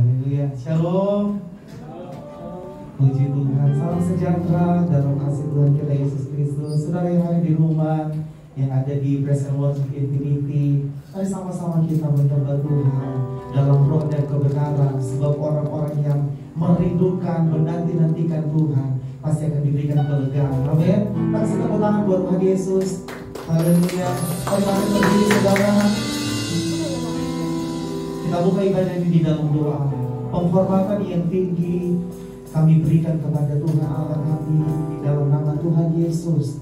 Haleluya. Shalom. Puji Tuhan. Salam sejahtera dalam kasih Tuhan kita Yesus Kristus. Saudara yang ada di rumah, yang ada di Praise and Worship Infinity, mari sama-sama kita menyembah Tuhan dalam roh dan kebenaran. Sebab orang-orang yang merindukan, menanti-nantikan Tuhan pasti akan diberikan kelegaan. Amin. Kasih tepuk tangan buat Tuhan Yesus. Haleluya. Mari berdiri saudara. Kita buka ibadah ini di dalam doa. Penghormatan yang tinggi kami berikan kepada Tuhan Allah kami di dalam nama Tuhan Yesus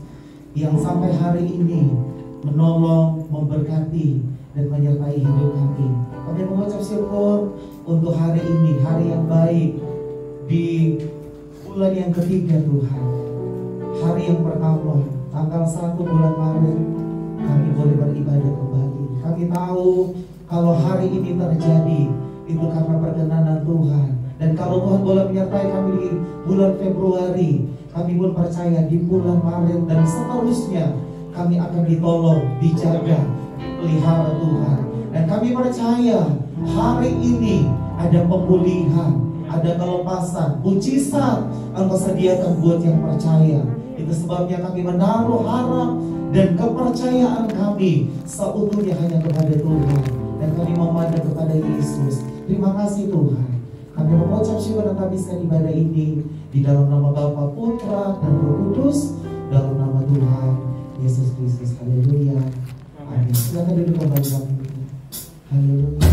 yang sampai hari ini menolong, memberkati, dan menyertai hidup kami. Kami mengucap syukur untuk hari ini, hari yang baik di bulan yang ketiga Tuhan. Hari yang pertama, tanggal 1 bulan Maret, kami boleh beribadah kembali. Kami tahu kalau hari ini terjadi itu karena perkenanan Tuhan. Dan kalau Tuhan boleh menyertai kami di bulan Februari, kami pun percaya di bulan Maret dan seterusnya kami akan ditolong, dijaga, pelihara Tuhan. Dan kami percaya hari ini ada pemulihan, ada kelepasan, mujizat Engkau sediakan buat yang percaya. Itu sebabnya kami menaruh harap dan kepercayaan kami seutuhnya hanya kepada Tuhan. Dan kami memandang kepada Yesus. Terima kasih Tuhan. Kami mengucap syukur dan habiskan ibadah ini di dalam nama Bapa, Putra, dan Roh Kudus, dalam nama Tuhan Yesus Kristus. Haleluya. Amin. Silakan duduk kembali kami. Haleluya.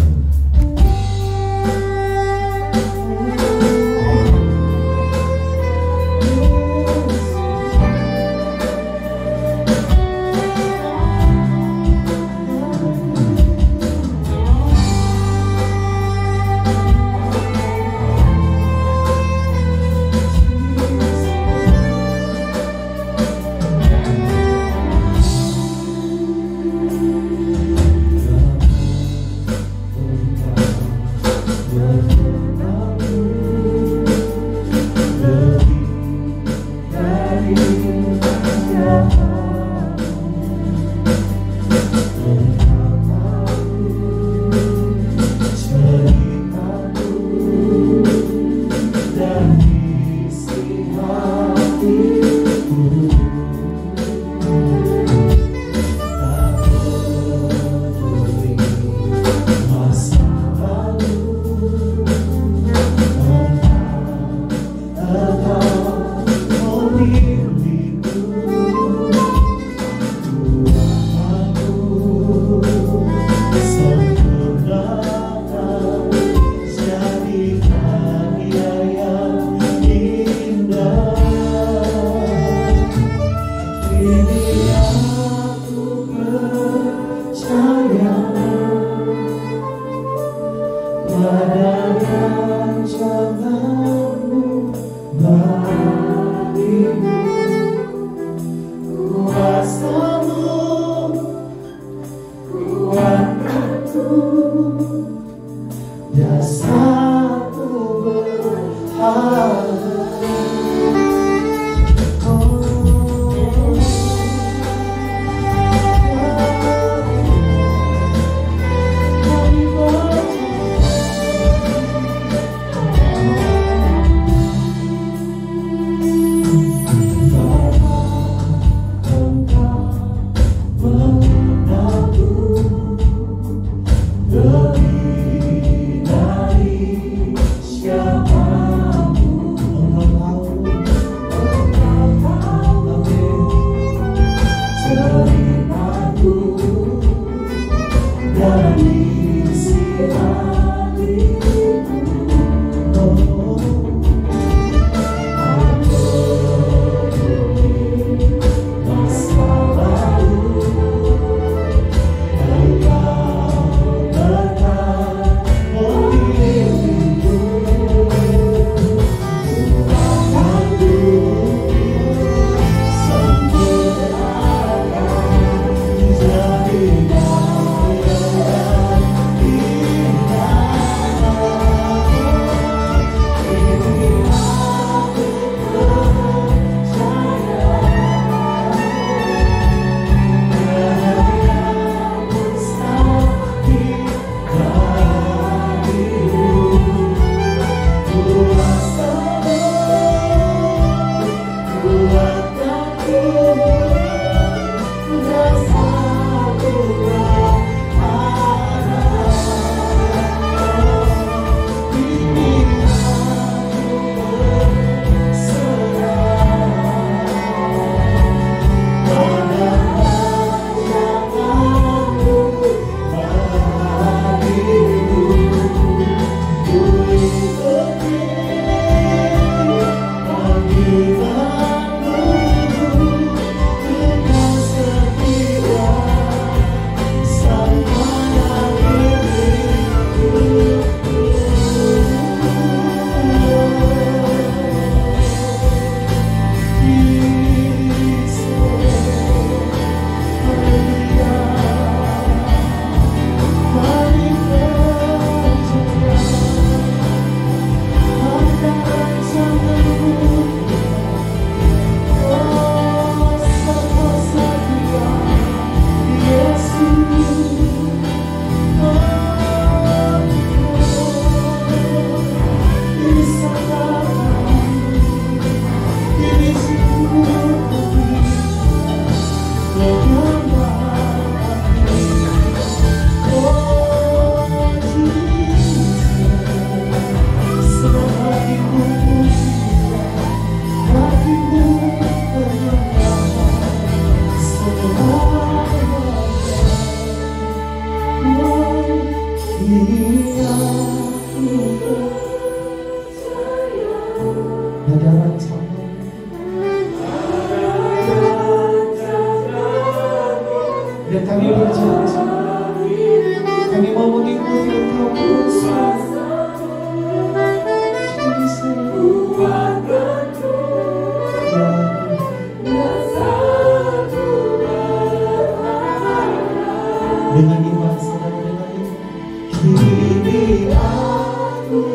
Dengan iman, saudara, dengan iman. Kini aku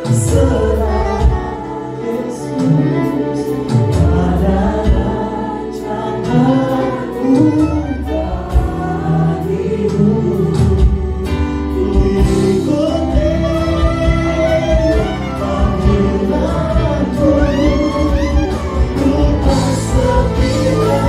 berserah, Yesus, pada rancangan-Mu bagiku. Ikuti panggilan-Mu, ku tak setia.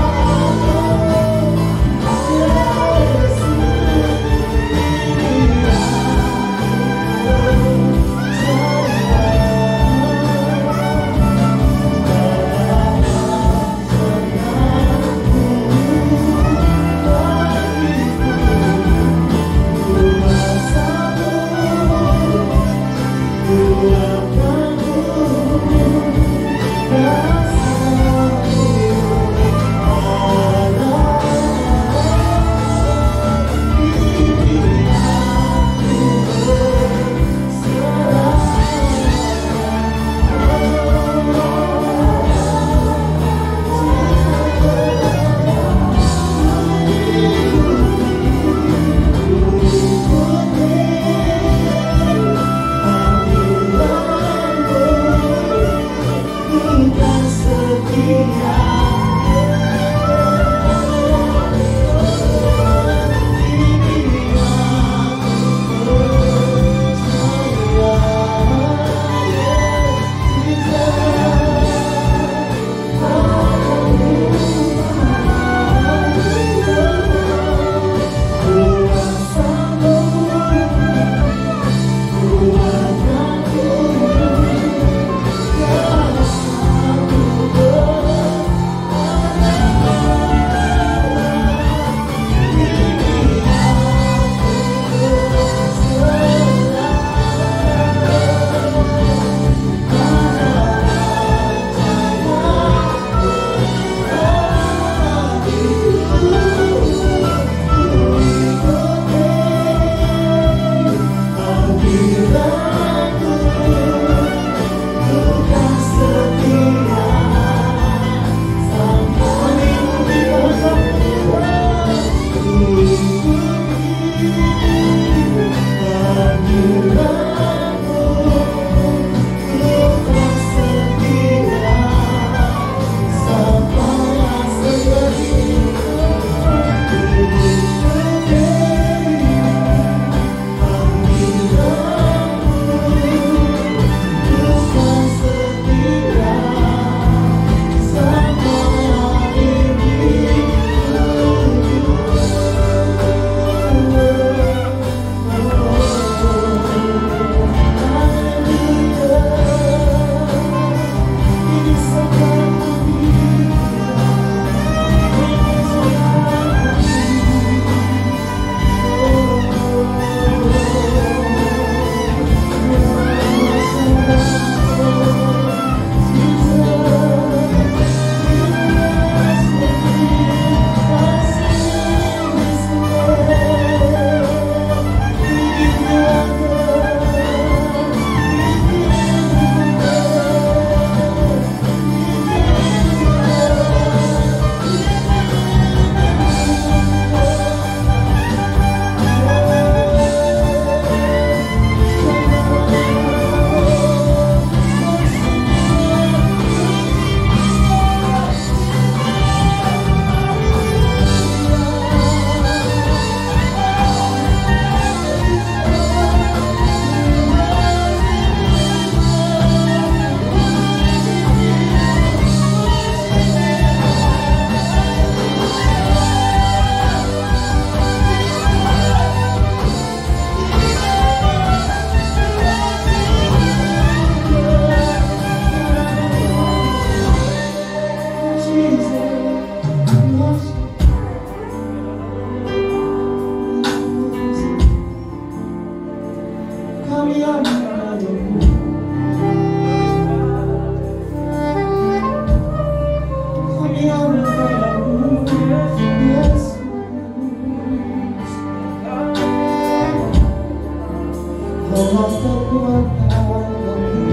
Kaulah kekuatan kami,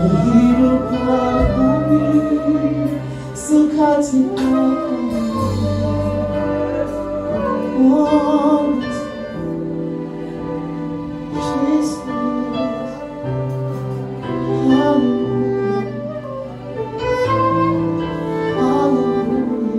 kehidupan kami, sukacita kami. Oh Jesus, hallelujah, hallelujah.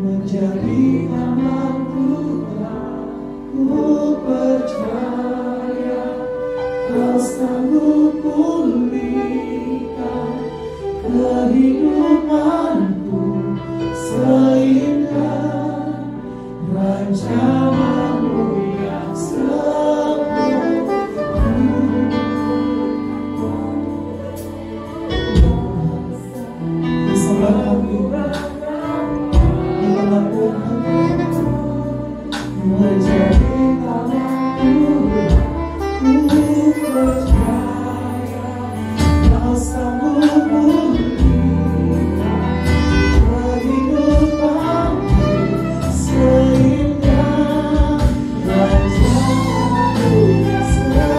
Menjadi anak Tuhan, ku percaya Kau sanggup pulihkan kehidupanku seindah rancangan-Mu yang sempurna. Bersama kami menjadi anak Tuhan, ku percaya Kau sanggup pulihkan kehidupanku seindah rancangan-Mu sempurna.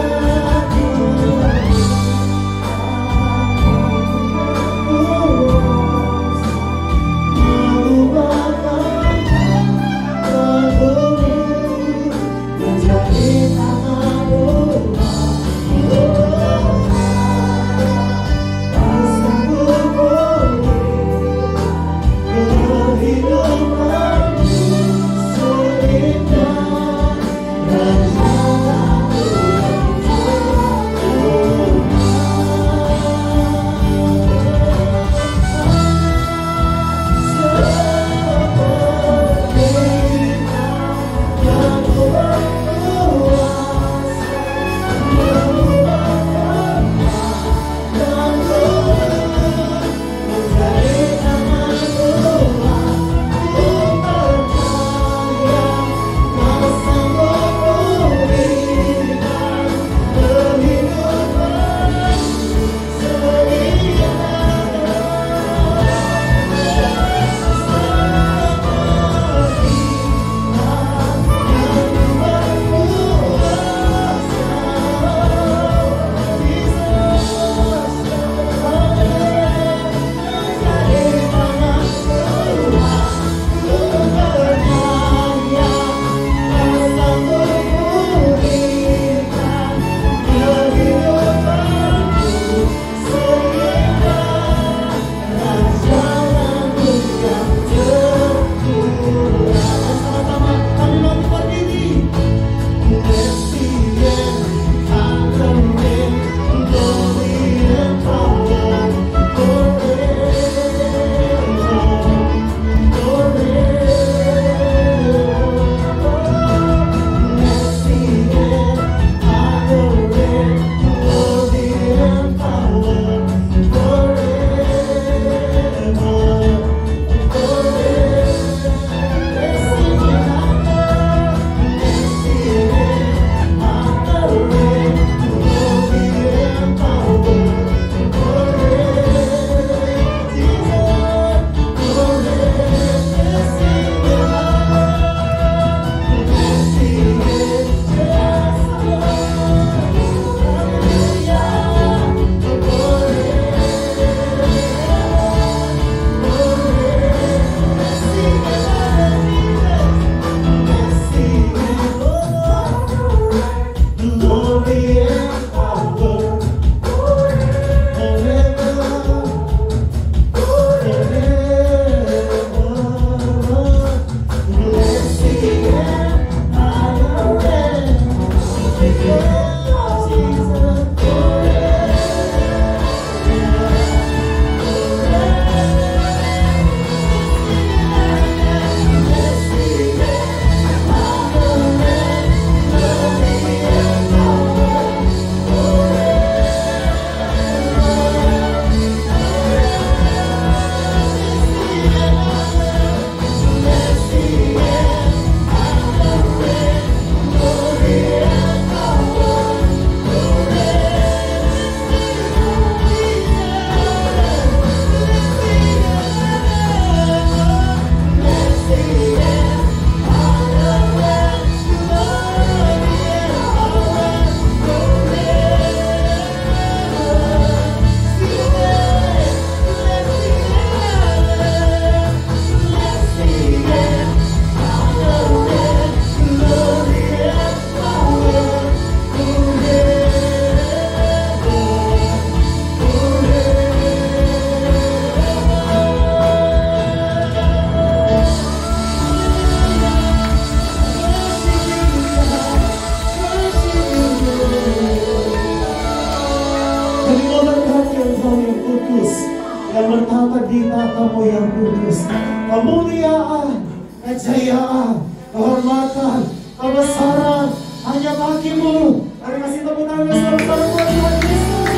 kudus, yang bertata di tatamu yang kudus. Kemuliaan, kejayaan, kehormatan, kebesaran hanya bagimu. Mari kasih tepuk tangan besar-besar buat Tuhan Yesus.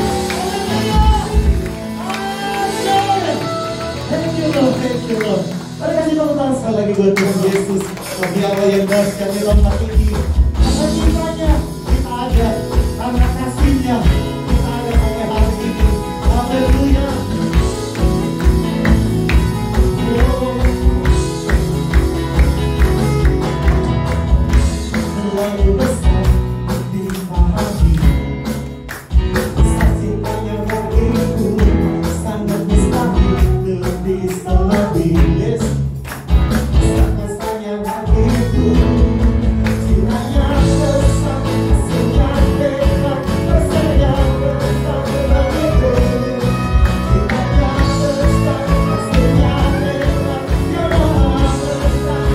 Amin. Thank you Lord, thank you Lord. Mari kasih tepuk tangan sekali lagi buat Tuhan Yesus. Bagi Allah yang dahsyat di dalam hati ini. Karena cintanya kita ada, karena kasihnya kita ada sampai hari ini. Haleluya. Terlalu besar dipahami, saksikannya bagiku sangat mustahil untuk diselami. Yes, saksikannya bagiku cintanya besar, kasihnya hebat, kasihnya besar bagiku. Cintanya besar, kasihnya hebat, yang maha besar.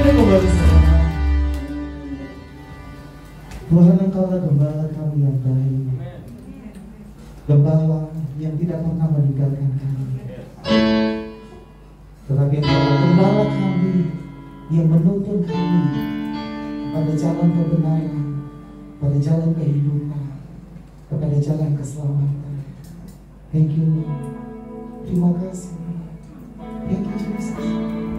Mari kembali bersama. Tuhan, Engkaulah gembala kami yang baik, gembala yang tidak pernah meninggalkan kami, tetapi Engkaulah gembala kami yang menuntun kami pada jalan kebenaran, pada jalan kehidupan, kepada jalan keselamatan. Thank you, terima kasih. Thank you, Jesus.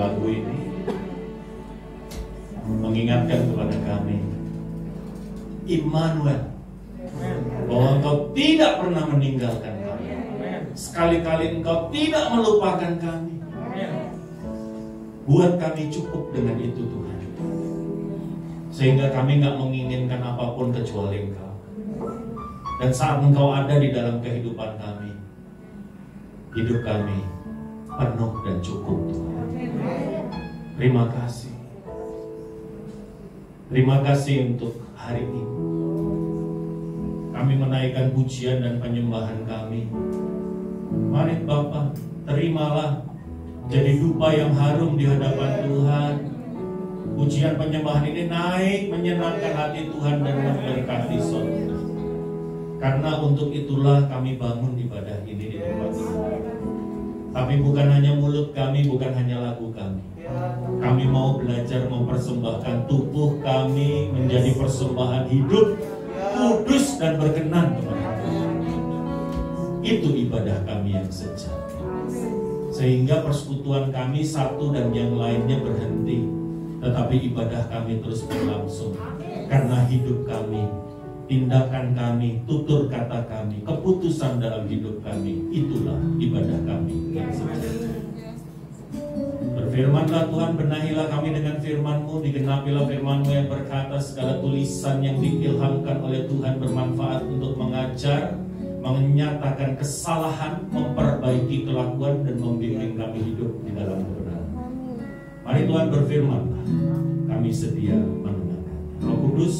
lagu ini mengingatkan kepada kami, Immanuel, bahwa Engkau tidak pernah meninggalkan kami. Sekali-kali Engkau tidak melupakan kami. Buat kami cukup dengan itu Tuhan, sehingga kami gak menginginkan apapun kecuali Engkau. Dan saat Engkau ada di dalam kehidupan kami, hidup kami penuh dan cukup Tuhan. Terima kasih. Terima kasih untuk hari ini. Kami menaikkan pujian dan penyembahan kami. Mari Bapa, terimalah jadi dupa yang harum di hadapan Tuhan. Pujian penyembahan ini naik menyenangkan hati Tuhan dan memberkati saudara. Karena untuk itulah kami bangun ibadah ini di tempat ini. Tapi bukan hanya mulut kami, bukan hanya lagu kami. Kami mau belajar mempersembahkan tubuh kami menjadi persembahan hidup, kudus dan berkenan kepada Tuhan. Itu ibadah kami yang sejati. Sehingga persekutuan kami satu dan yang lainnya berhenti, tetapi ibadah kami terus berlangsung. Karena hidup kami, tindakan kami, tutur kata kami, keputusan dalam hidup kami, itulah ibadah kami yang sejati. Berfirmanlah Tuhan, benahilah kami dengan firman-Mu, digenapilah firman-Mu yang berkata segala tulisan yang diilhamkan oleh Tuhan bermanfaat untuk mengajar, menyatakan kesalahan, memperbaiki kelakuan, dan membimbing kami hidup di dalam kebenaran. Mari Tuhan berfirman-Lah, kami sedia mendengarkan. Roh Kudus,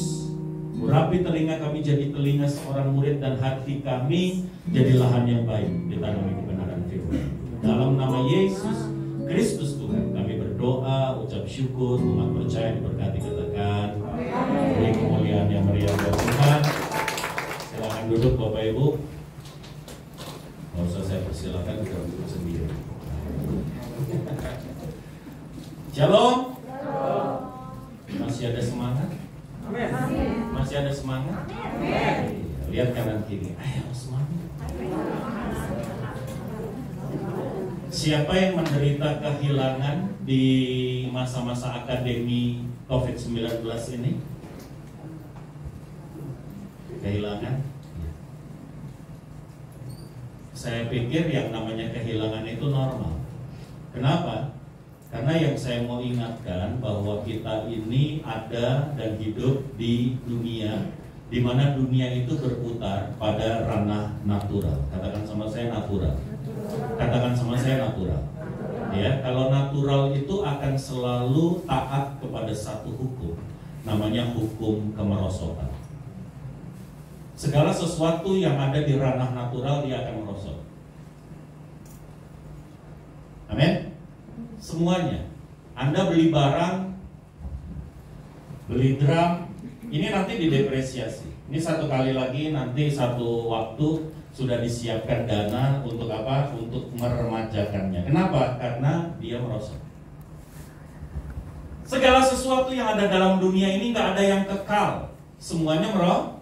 urapi telinga kami jadi telinga seorang murid, dan hati kami jadi lahan yang baik ditanami kebenaran firman. Dalam nama Yesus Kristus Tuhan, kami berdoa, ucap syukur, umat percaya diberkati, katakan beri kemuliaan yang meriah buat Tuhan. Silakan duduk Bapak Ibu. Nggak usah saya persilakan, kita duduk sendiri. Shalom. Masih ada semangat? Masih ada semangat? Lihat kanan kiri. Ayo semangat. Siapa yang menderita kehilangan di masa-masa akademi COVID-19 ini? Kehilangan? Saya pikir yang namanya kehilangan itu normal. Kenapa? Karena yang saya mau ingatkan bahwa kita ini ada dan hidup di dunia, di mana dunia itu berputar pada ranah natural. Katakan sama saya natural. Katakan sama saya natural. Ya, kalau natural itu akan selalu taat kepada satu hukum, namanya hukum kemerosotan. Segala sesuatu yang ada di ranah natural dia akan merosot. Amin. Semuanya. Anda beli barang, beli drum, ini nanti didepresiasi. Ini satu kali lagi nanti satu waktu sudah disiapkan dana untuk apa? Untuk meremajakannya. Kenapa? Karena dia merosot. Segala sesuatu yang ada dalam dunia ini nggak ada yang kekal. Semuanya merosot.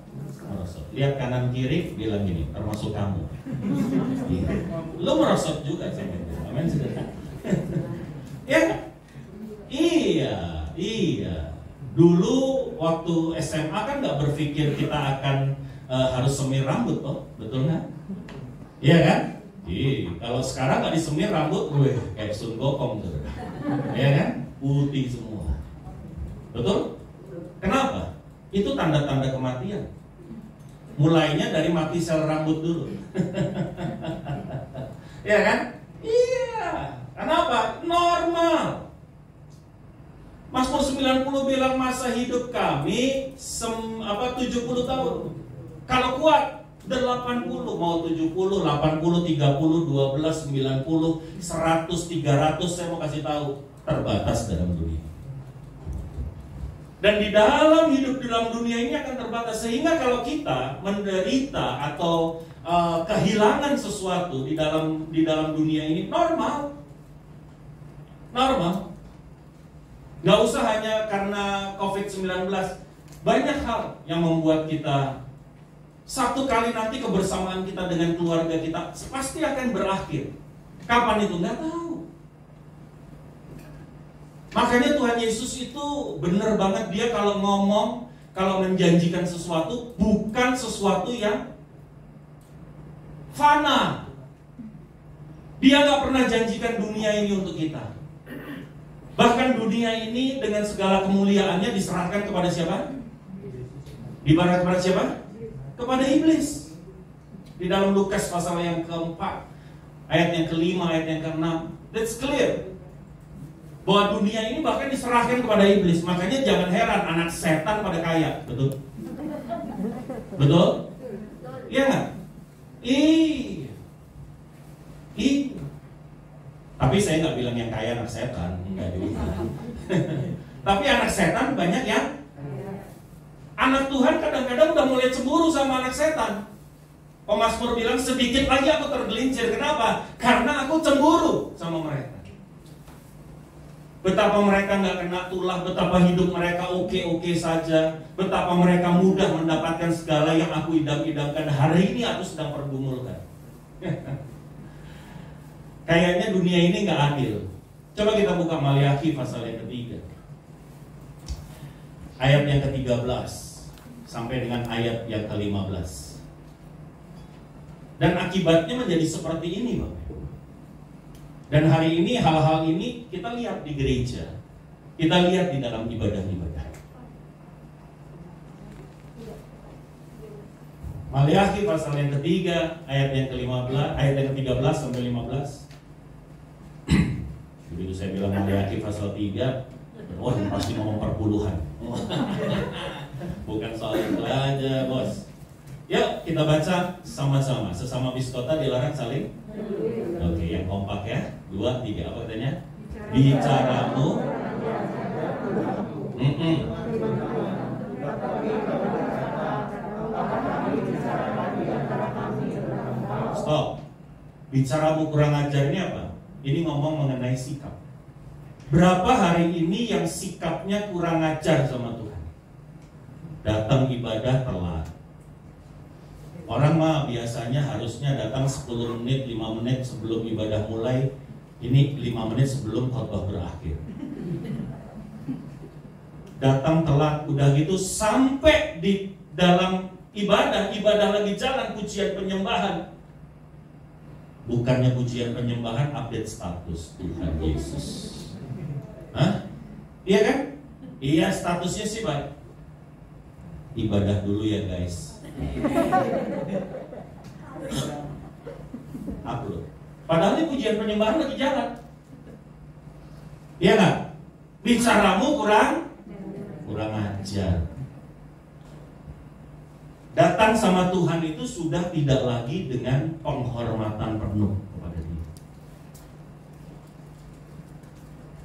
Lihat kanan kiri, bilang gini, termasuk kamu. Lo merosot juga sama itu. Amin. Ya, iya. Dulu waktu SMA kan nggak berpikir kita akan harus semir rambut, toh, betul nggak? Iya kan? Kalau sekarang nggak disemir rambut, kayak Sun Gokong tuh, ya kan? Putih semua, betul? Kenapa? Itu tanda-tanda kematian. Mulainya dari mati sel rambut dulu, ya kan? Iya. Kenapa? Normal. Mazmur 90 bilang masa hidup kami 70 tahun. Kalau kuat 80, mau 70, 80, 30, 12, 90, 100, 300, saya mau kasih tahu, terbatas dalam dunia. Dan di dalam hidup dalam dunia ini akan terbatas. Sehingga kalau kita menderita atau kehilangan sesuatu di dalam dunia ini normal. Gak usah hanya karena COVID-19. Banyak hal yang membuat kita satu kali nanti kebersamaan kita dengan keluarga kita pasti akan berakhir. Kapan itu? Gak tahu. Makanya Tuhan Yesus itu benar banget, dia kalau ngomong, kalau menjanjikan sesuatu, bukan sesuatu yang fana. Dia gak pernah janjikan dunia ini untuk kita. Bahkan dunia ini dengan segala kemuliaannya diserahkan kepada siapa? Dibarat kepada siapa? Kepada iblis. Di dalam Lukas pasal yang keempat, ayat yang kelima, ayat yang keenam, that's clear. Bahwa dunia ini bahkan diserahkan kepada iblis. Makanya jangan heran anak setan pada kaya. Betul? Betul? Iya gak? Iya. Tapi saya nggak bilang yang kaya anak setan, enggak juga. Tapi anak setan banyak yang anak Tuhan kadang-kadang udah mulai cemburu sama anak setan. Pemasmur bilang sedikit lagi aku tergelincir. Kenapa? Karena aku cemburu sama mereka. Betapa mereka nggak kena tulah, betapa hidup mereka oke-oke saja, betapa mereka mudah mendapatkan segala yang aku idam-idamkan. Hari ini aku sedang pergumulkan. Kayaknya dunia ini nggak adil. Coba kita buka Maliaki pasal yang ketiga, ayat yang ke-13 sampai dengan ayat yang ke-15. Dan akibatnya menjadi seperti ini, Bapak. Dan hari ini hal-hal ini kita lihat di gereja, kita lihat di dalam ibadah-ibadah. Maliaki pasal yang ketiga, ayat yang ke-15, ayat yang ke-13 sampai 15. Begitu saya bilang Maliaki pasal 3, oh ini pasti ngomong perpuluhan. Bukan soal itu aja, bos. Yuk kita baca sama-sama. Sesama biskota dilarang saling. Oke, yang kompak ya. 2, 3, apa katanya? Bicaramu. Stop. Bicaramu kurang ajar ini apa? Ini ngomong mengenai sikap. Berapa hari ini yang sikapnya kurang ajar sama Tuhan? Datang ibadah telat. Orang mah biasanya harusnya datang 10 menit, 5 menit sebelum ibadah mulai. Ini 5 menit sebelum khotbah berakhir. Datang telat, udah gitu sampai di dalam ibadah lagi jalan, pujian penyembahan. Bukannya pujian penyembahan, update status Tuhan Yesus. Hah? Iya kan? Iya, statusnya sih Pak, ibadah dulu ya guys. Upload. Padahal ini pujian penyembahan lagi jalan. Iya nggak? Bicaramu kurang ajar. Datang sama Tuhan itu sudah tidak lagi dengan penghormatan penuh kepada Dia.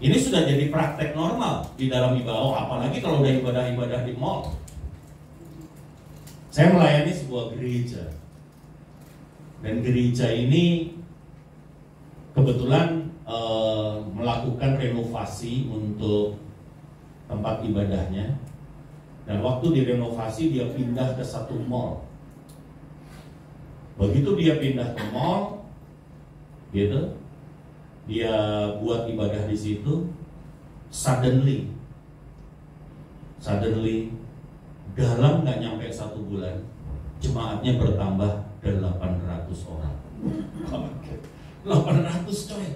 Ini sudah jadi praktek normal di dalam ibadah. Oh, apalagi kalau udah ibadah-ibadah di mall. Saya melayani sebuah gereja. Dan gereja ini kebetulan melakukan renovasi untuk tempat ibadahnya. Dan waktu direnovasi dia pindah ke satu mall. Begitu dia pindah ke mall, gitu, dia buat ibadah di situ. Suddenly, dalam nggak nyampe 1 bulan, jemaatnya bertambah 800 orang. 800 coy.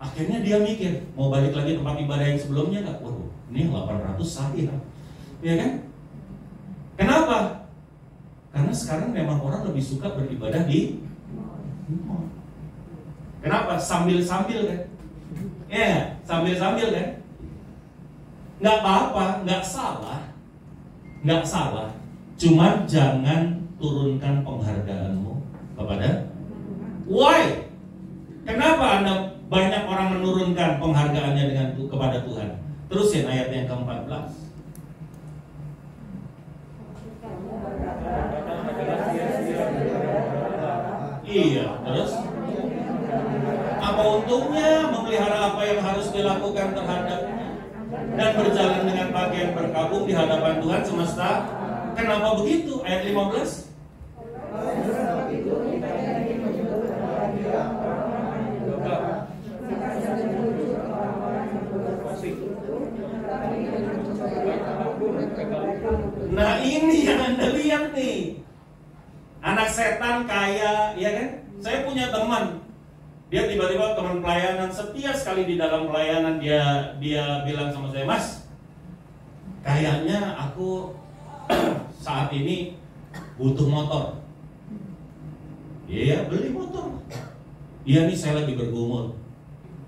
Akhirnya dia mikir, mau balik lagi tempat ibadah yang sebelumnya nggak? Waduh, ini 800 saya, ya kan? Kenapa? Karena sekarang memang orang lebih suka beribadah di mall. Kenapa? Sambil-sambil kan? Ya, sambil-sambil kan? Nggak apa-apa, nggak salah. Cuman jangan turunkan penghargaanmu kepada. Why? Kenapa Anda banyak orang menurunkan penghargaannya kepada Tuhan? Terusin ayat yang ke-14. Iya, terus apa untungnya memelihara apa yang harus dilakukan terhadapnya dan berjalan dengan pakaian berkabung di hadapan Tuhan semesta? Kenapa begitu? Ayat 15. Nah ini yang Anda lihat nih, anak setan kaya, ya kan? Saya punya teman, dia tiba-tiba teman pelayanan, setia sekali di dalam pelayanan. Dia bilang sama saya, Mas, kayaknya aku saat ini butuh motor. Iya, beli motor. Iya nih, saya lagi bergumul.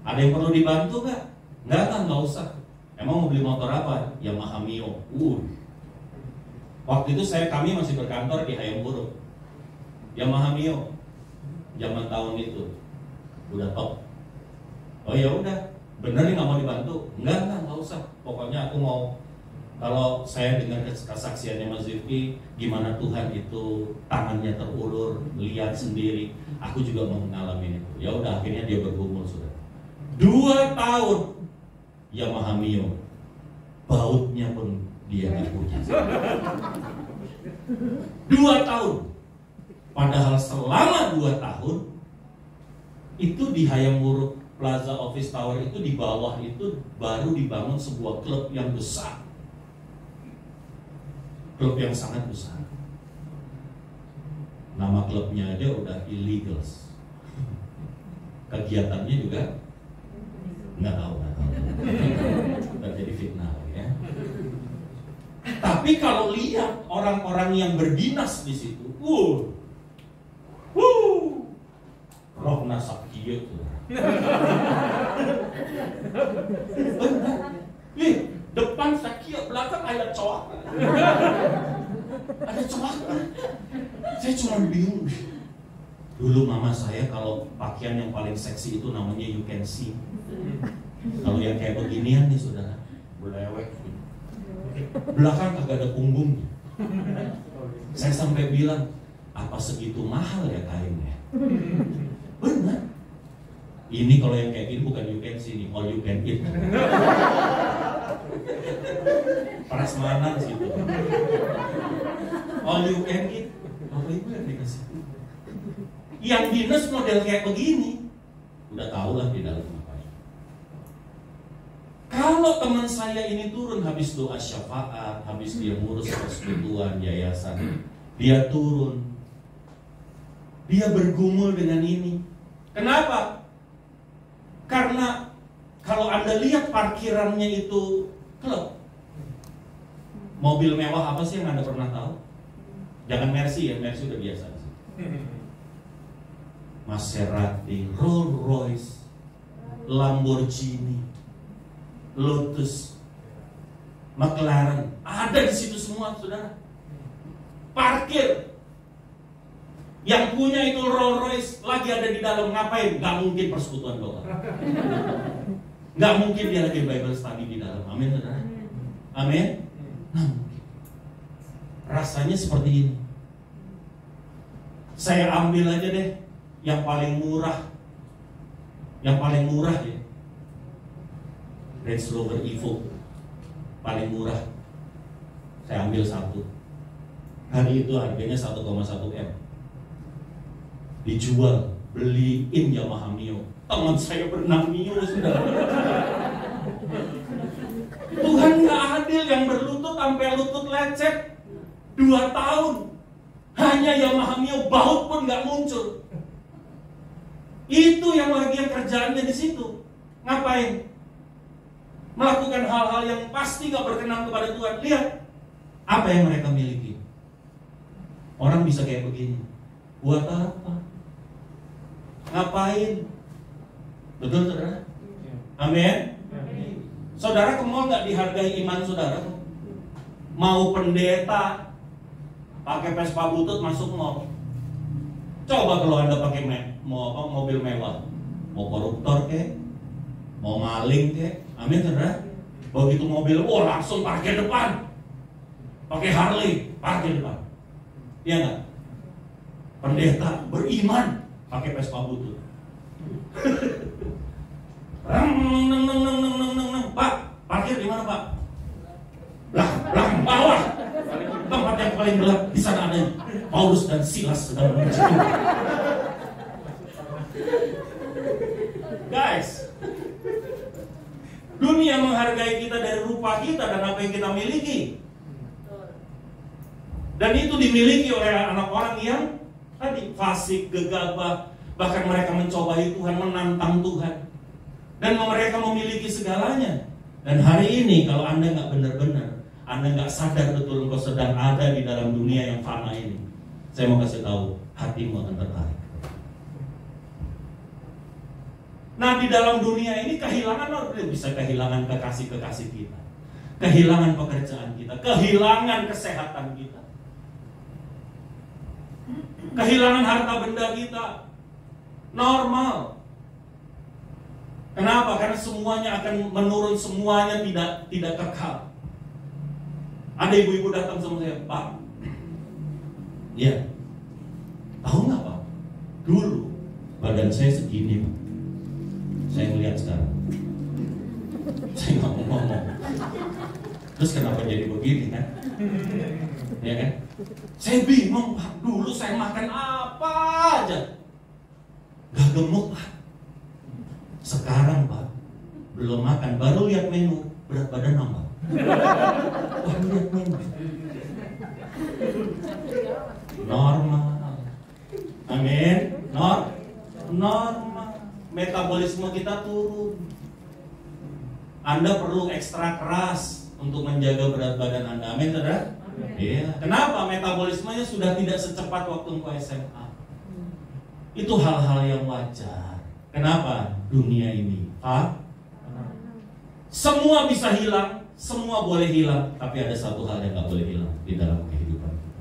Ada yang perlu dibantu gak? Nggak usah. Emang mau beli motor apa? Yamaha Mio. Waktu itu kami masih berkantor di Hayam Buruk. Yamaha Mio, zaman tahun itu udah top. Oh ya udah, bener nih nggak mau dibantu? Nggak usah. Pokoknya aku mau, kalau saya dengar kesaksiannya Mas Zifki, gimana Tuhan itu tangannya terulur, lihat sendiri. Aku juga mau mengalami itu. Ya udah, akhirnya dia bergumul sudah. 2 tahun Yamaha Mio, bautnya pun dia nggak punya. 2 tahun. Padahal selama 2 tahun itu di Hayam Buruk Plaza Office Tower itu, di bawah itu baru dibangun sebuah klub yang besar. Klub yang sangat besar. Nama klubnya aja udah illegals. Kegiatannya juga nggak tahu. Udah jadi fitnah ya. Tapi kalau lihat orang-orang yang berdinas di situ, rohna sakit. Depan sakit, belakang ada cowok. Ada cowok. Saya cuma bingung. Dulu mama saya kalau pakaian yang paling seksi itu namanya you can see. Kalau yang kayak beginian nih saudara, belewek. Belakang kagak ada punggungnya. Saya sampai bilang, apa segitu mahal ya kainnya? Benar. Ini kalau yang kayak gini bukan you can see nih, all you can eat. Prasmanan situ. All you can eat. Bapak Ibu yang dikasih. Yang dinas model kayak begini, udah tau lah di dalam apa. Kalau teman saya ini turun habis doa syafaat, habis dia ngurus persekutuan yayasan, dia turun, dia bergumul dengan ini. Kenapa? Karena kalau Anda lihat parkirannya itu klub. Mobil mewah apa sih yang Anda pernah tahu? Jangan Mercy ya, Mercy udah biasa sih. Maserati, Rolls Royce, Lamborghini, Lotus, McLaren, ada di situ semua, saudara. Parkir. Yang punya itu Rolls Royce lagi ada di dalam, ngapain? Gak mungkin persekutuan doa. Gak mungkin dia lagi Bible study di dalam. Amin, saudara. Amin. Nah, mungkin. Rasanya seperti ini. Saya ambil aja deh yang paling murah. Yang paling murah ya, Range Rover Evo, paling murah. Saya ambil 1. Hari itu harganya 1,1 M. Dijual, beliin Yamaha Mio. Teman saya berenang Mio sudah. Tuhan gak adil, yang berlutut sampai lutut lecet 2 tahun. Hanya Yamaha Mio, baut pun gak muncul. Itu yang lagi yang kerjaannya di situ. Ngapain? Melakukan hal-hal yang pasti gak berkenan kepada Tuhan. Lihat apa yang mereka miliki. Orang bisa kayak begini. Buat apa? Ngapain? Betul saudara? Amin. Saudara kemau gak dihargai iman saudara? Mau pendeta pakai Vespa butut masuk mall. Coba kalau Anda pakai mobil mewah, mau koruptor kek, mau maling kek, amin saudara? Begitu mobil, langsung parkir depan, pakai Harley, parkir depan. Iya nggak? Pendeta beriman, pakai Vespa butut. Pak, parkir di mana Pak? Belakang bawah. Tempat yang paling gelap, di sana ada Paulus dan Silas sedang menuju. Guys, dunia menghargai kita dari rupa kita dan apa yang kita miliki. Dan itu dimiliki oleh anak orang yang tadi fasik, gegabah, bahkan mereka mencobai Tuhan, menantang Tuhan. Dan mereka memiliki segalanya. Dan hari ini kalau Anda nggak benar-benar, Anda nggak sadar betul engkau sedang ada di dalam dunia yang fana ini, saya mau kasih tahu, hatimu akan tertarik. Nah, di dalam dunia ini kehilangan, bisa kehilangan kekasih-kekasih kita, kehilangan pekerjaan kita, kehilangan kesehatan kita, kehilangan harta benda kita. Normal. Kenapa? Karena semuanya akan menurun, semuanya tidak kekal. Ada ibu-ibu datang sama saya, Pak, ya, tahu nggak Pak? Dulu badan saya segini, Pak. Saya melihat sekarang, saya nggak mau ngomong. Terus kenapa jadi begini kan? Ya kan? Saya bingung, Pak. Dulu saya makan apa aja, gak gemuk Pak. Sekarang Pak, belum makan, baru lihat menu, berat badan nambah. Wah, lihat menu. Normal. Amin. Normal. Metabolisme kita turun. Anda perlu ekstra keras untuk menjaga berat badan Anda. Amin, saudara? Iya. Kenapa? Metabolismenya sudah tidak secepat waktu engkau SMA. Itu hal-hal yang wajar. Kenapa? Dunia ini, Pak, semua bisa hilang, semua boleh hilang, tapi ada satu hal yang nggak boleh hilang di dalam kehidupan kita.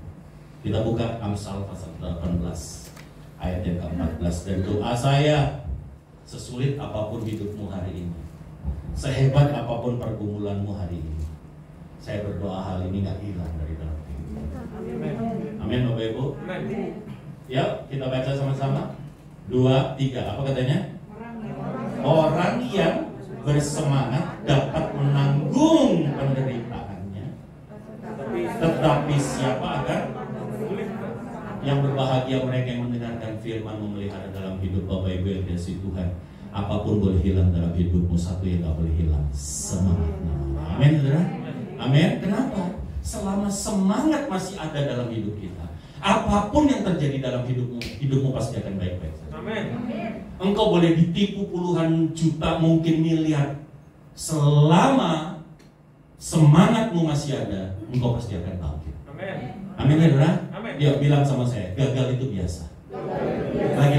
Kita buka Amsal pasal 18 ayat yang ke-14. Dan doa saya, sesulit apapun hidupmu hari ini, sehebat apapun pergumulanmu hari ini, saya berdoa hal ini nggak hilang dari dalam kehidupan. Amin, Bapak Ibu. Ya, kita baca sama-sama. 2, 3, apa katanya? Orang yang bersemangat dapat menanggung penderitaannya, tetapi siapa akan? Yang berbahagia mereka yang mendengarkan firman, memelihara dalam hidup. Bapak Ibu yang dikasihi Tuhan, apapun boleh hilang dalam hidupmu, satu yang gak boleh hilang, semangat. Amin, saudara? Amin. Kenapa? Selama semangat masih ada dalam hidup kita, apapun yang terjadi dalam hidupmu, hidupmu pasti akan baik-baik saja. Amin. Engkau boleh ditipu puluhan juta, mungkin miliar. Selama semangatmu masih ada, engkau pasti akan bangkit. Amin. Amin, saudara? Amin. Ya, bilang sama saya, gagal itu biasa. Lagi,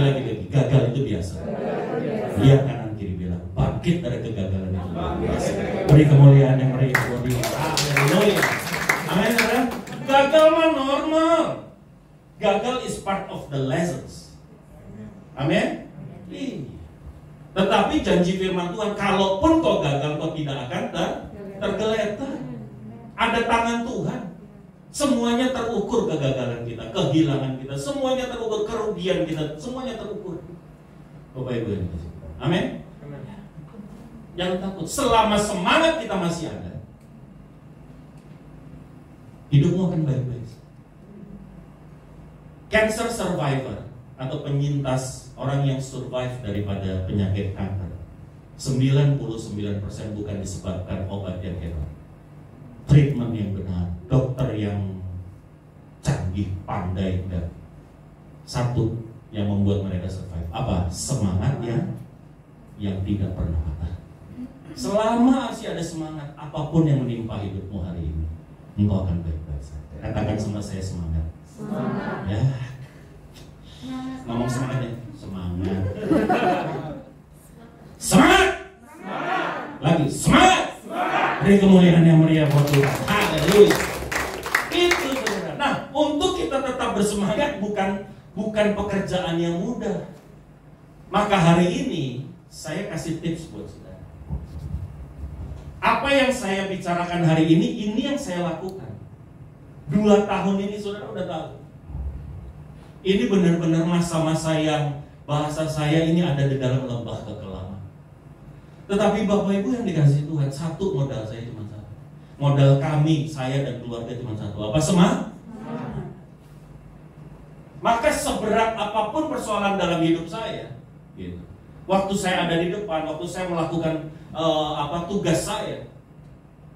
gagal itu biasa. Lihat kanan kiri, bilang, bangkit dari kegagalan itu biasa. Beri kemuliaan yang beri kemuliaan. Haleluya. Amin, saudara? Gagal mah normal. Gagal is part of the lessons. Amin. Tetapi janji firman Tuhan, kalaupun kau gagal, kau tidak akan tergeletak. Ada tangan Tuhan. Semuanya terukur, kegagalan kita, kehilangan kita, semuanya terukur, kerugian kita, semuanya terukur. Bapak Ibu ini. Amin. Jangan takut. Selama semangat kita masih ada, hidupmu akan baik-baik. Cancer survivor atau penyintas, orang yang survive daripada penyakit kanker, 99% bukan disebabkan obat yang hebat, treatment yang benar, dokter yang canggih, pandai, dan satu yang membuat mereka survive. Apa? Semangat yang tidak pernah patah. Selama masih ada semangat, apapun yang menimpa hidupmu hari ini, engkau akan baik-baik saja. Katakan sama saya, semangat. Semangat. Ya. Ngomong semangat ya. Semangat. Semangat. Lagi semangat. Beri kemuliaan yang meriah buat Tuhan. Haleluya. Itu saudara. Nah, untuk kita tetap bersemangat bukan pekerjaan yang mudah. Maka hari ini saya kasih tips buat saudara. Apa yang saya bicarakan hari ini yang saya lakukan. 2 tahun ini saudara udah tahu. Ini benar-benar masa-masa yang bahasa saya ini ada di dalam lembah kekelaman. Tetapi Bapak Ibu yang dikasihi Tuhan, satu modal saya cuma satu. Modal kami, saya dan keluarga cuma satu. Apa? Semangat. Maka seberat apapun persoalan dalam hidup saya, gitu. Waktu saya ada di depan, waktu saya melakukan tugas saya,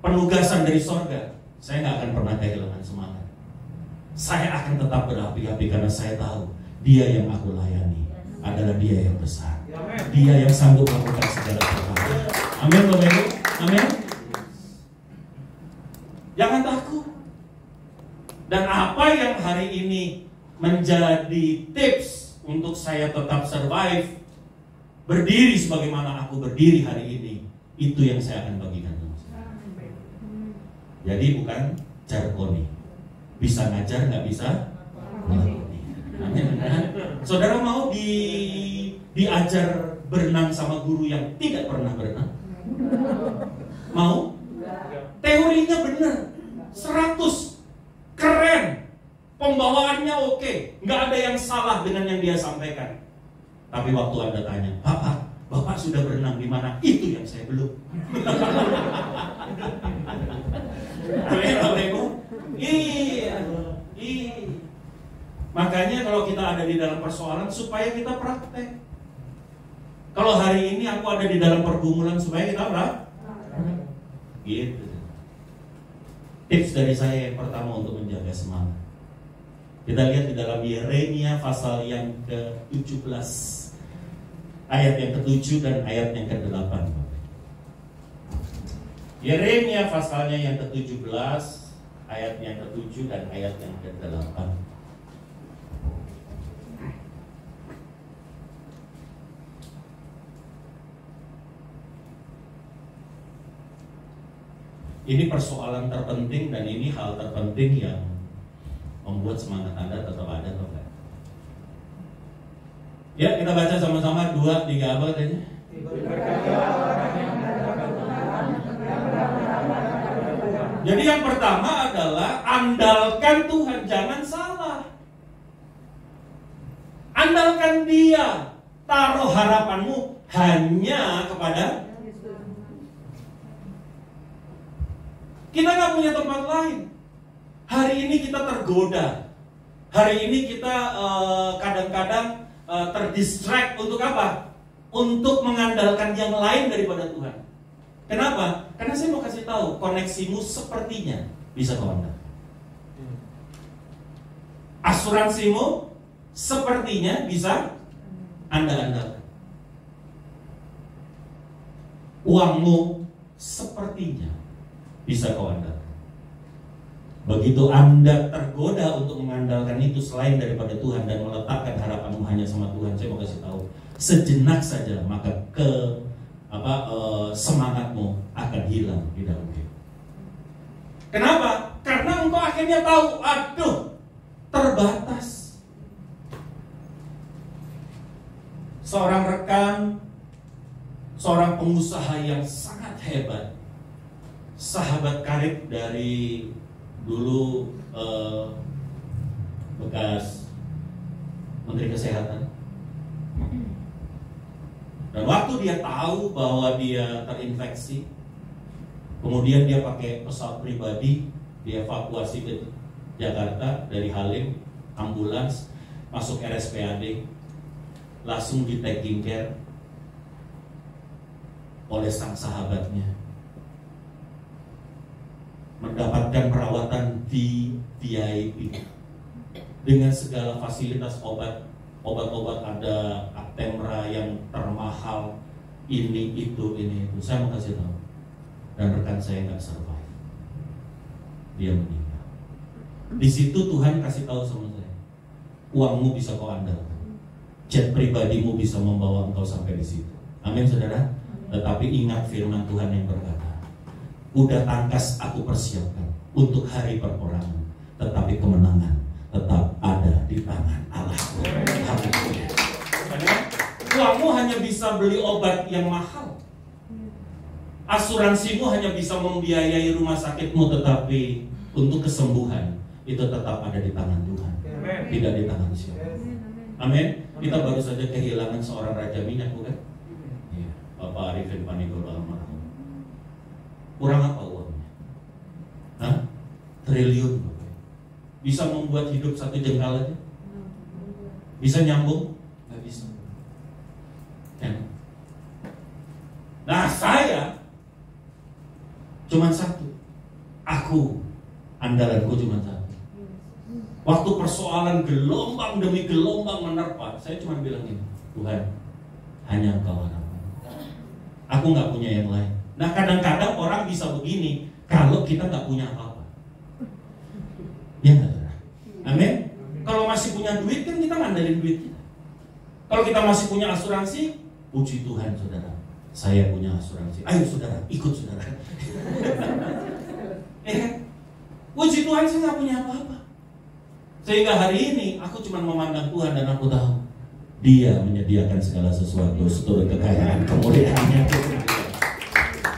penugasan dari sorga, saya nggak akan pernah kehilangan semangat. Saya akan tetap berapi-api karena saya tahu Dia yang aku layani adalah Dia yang besar. Dia yang sanggup melakukan segala perkara. Amin, Bapak Ibu. Amin. Jangan takut. Dan apa yang hari ini menjadi tips untuk saya tetap survive, berdiri sebagaimana aku berdiri hari ini, itu yang saya akan bagikan. Jadi bukan jargoni. Bisa ngajar, nggak bisa melakoni. Amin. Saudara mau diajar berenang sama guru yang tidak pernah berenang? Mau? Teorinya benar, 100, keren, pembawaannya oke, nggak ada yang salah dengan yang dia sampaikan. Tapi waktu Anda tanya, Bapak sudah berenang di mana? Itu yang saya belum. Iya. Makanya kalau kita ada di dalam persoalan supaya kita praktek. Kalau hari ini aku ada di dalam pergumulan supaya kita praktek. Gitu. Tips dari saya yang pertama untuk menjaga semangat. Kita lihat di dalam Yeremia pasal yang ke-17, ayat yang ke-7 dan ayat yang ke-8. Yeremia pasalnya yang ke-17, ayat yang ke-7 dan ayat yang ke-8. Ini persoalan terpenting dan ini hal terpenting yang membuat semangat Anda tetap ada atau enggak? Ya, kita baca sama-sama 2, 3 apa katanya? Jadi yang pertama adalah andalkan Tuhan, jangan salah. Andalkan Dia, taruh harapanmu hanya kepada. Kita nggak punya tempat lain. Hari ini kita tergoda. Hari ini kita kadang-kadang terdistract untuk apa? Untuk mengandalkan yang lain daripada Tuhan. Kenapa? Karena saya mau kasih tahu, koneksimu sepertinya bisa kau andalkan. Asuransimu sepertinya bisa Anda andalkan. Uangmu sepertinya bisa kau andalkan. Begitu Anda tergoda untuk mengandalkan itu selain daripada Tuhan dan meletakkan harapanmu hanya sama Tuhan, saya mau kasih tahu, sejenak saja maka semangatmu akan hilang di dalam hidup. Kenapa? Karena engkau akhirnya tahu, aduh, terbatas. Seorang rekan, seorang pengusaha yang sangat hebat, sahabat karib dari dulu bekas Menteri Kesehatan. Dan waktu dia tahu bahwa dia terinfeksi, kemudian dia pakai pesawat pribadi, dia evakuasi ke Jakarta dari Halim, ambulans, masuk RSPAD, langsung di taking care oleh sang sahabatnya, mendapatkan perawatan VIP dengan segala fasilitas obat-obat ada Actemra yang termahal, ini itu. Saya mau kasih tahu, dan rekan saya nggak survive, dia meninggal. Di situ Tuhan kasih tahu sama saya, uangmu bisa kau andalkan, jet pribadimu bisa membawa engkau sampai di situ. Amin, saudara. Tetapi ingat firman Tuhan yang berkata, kuda tangkas aku persiapkan untuk hari perperangan, tetapi kemenangan tetap ada di tangan Allah. Uangmu hanya bisa beli obat yang mahal, asuransimu hanya bisa membiayai rumah sakitmu, tetapi untuk kesembuhan itu tetap ada di tangan Tuhan, tidak di tangan siapa. Amin. Kita baru saja kehilangan seorang raja minyak, bukan? Bapak Arifin Panigoro almarhum. Kurang apa uangnya? Triliun. Bisa membuat hidup satu jengkal aja? Bisa nyambung? Nggak bisa. Ya. Nah, saya cuman satu. Andalanku cuman satu. Waktu persoalan gelombang demi gelombang menerpa, saya cuma bilang ini, Tuhan, hanya Engkau harapan. Aku nggak punya yang lain. Nah kadang-kadang orang bisa begini kalau kita nggak punya apa-apa. Ya nggak, saudara? Amin. Kalau masih punya duit kan kita ngandelin duit kita. Kalau kita masih punya asuransi, puji Tuhan saudara, saya punya asuransi. Ayo saudara, ikut saudara. Puji Tuhan saya nggak punya apa-apa. Sehingga hari ini aku cuma memandang Tuhan dan aku tahu Dia menyediakan segala sesuatu seturut kekayaan kemuliaannya.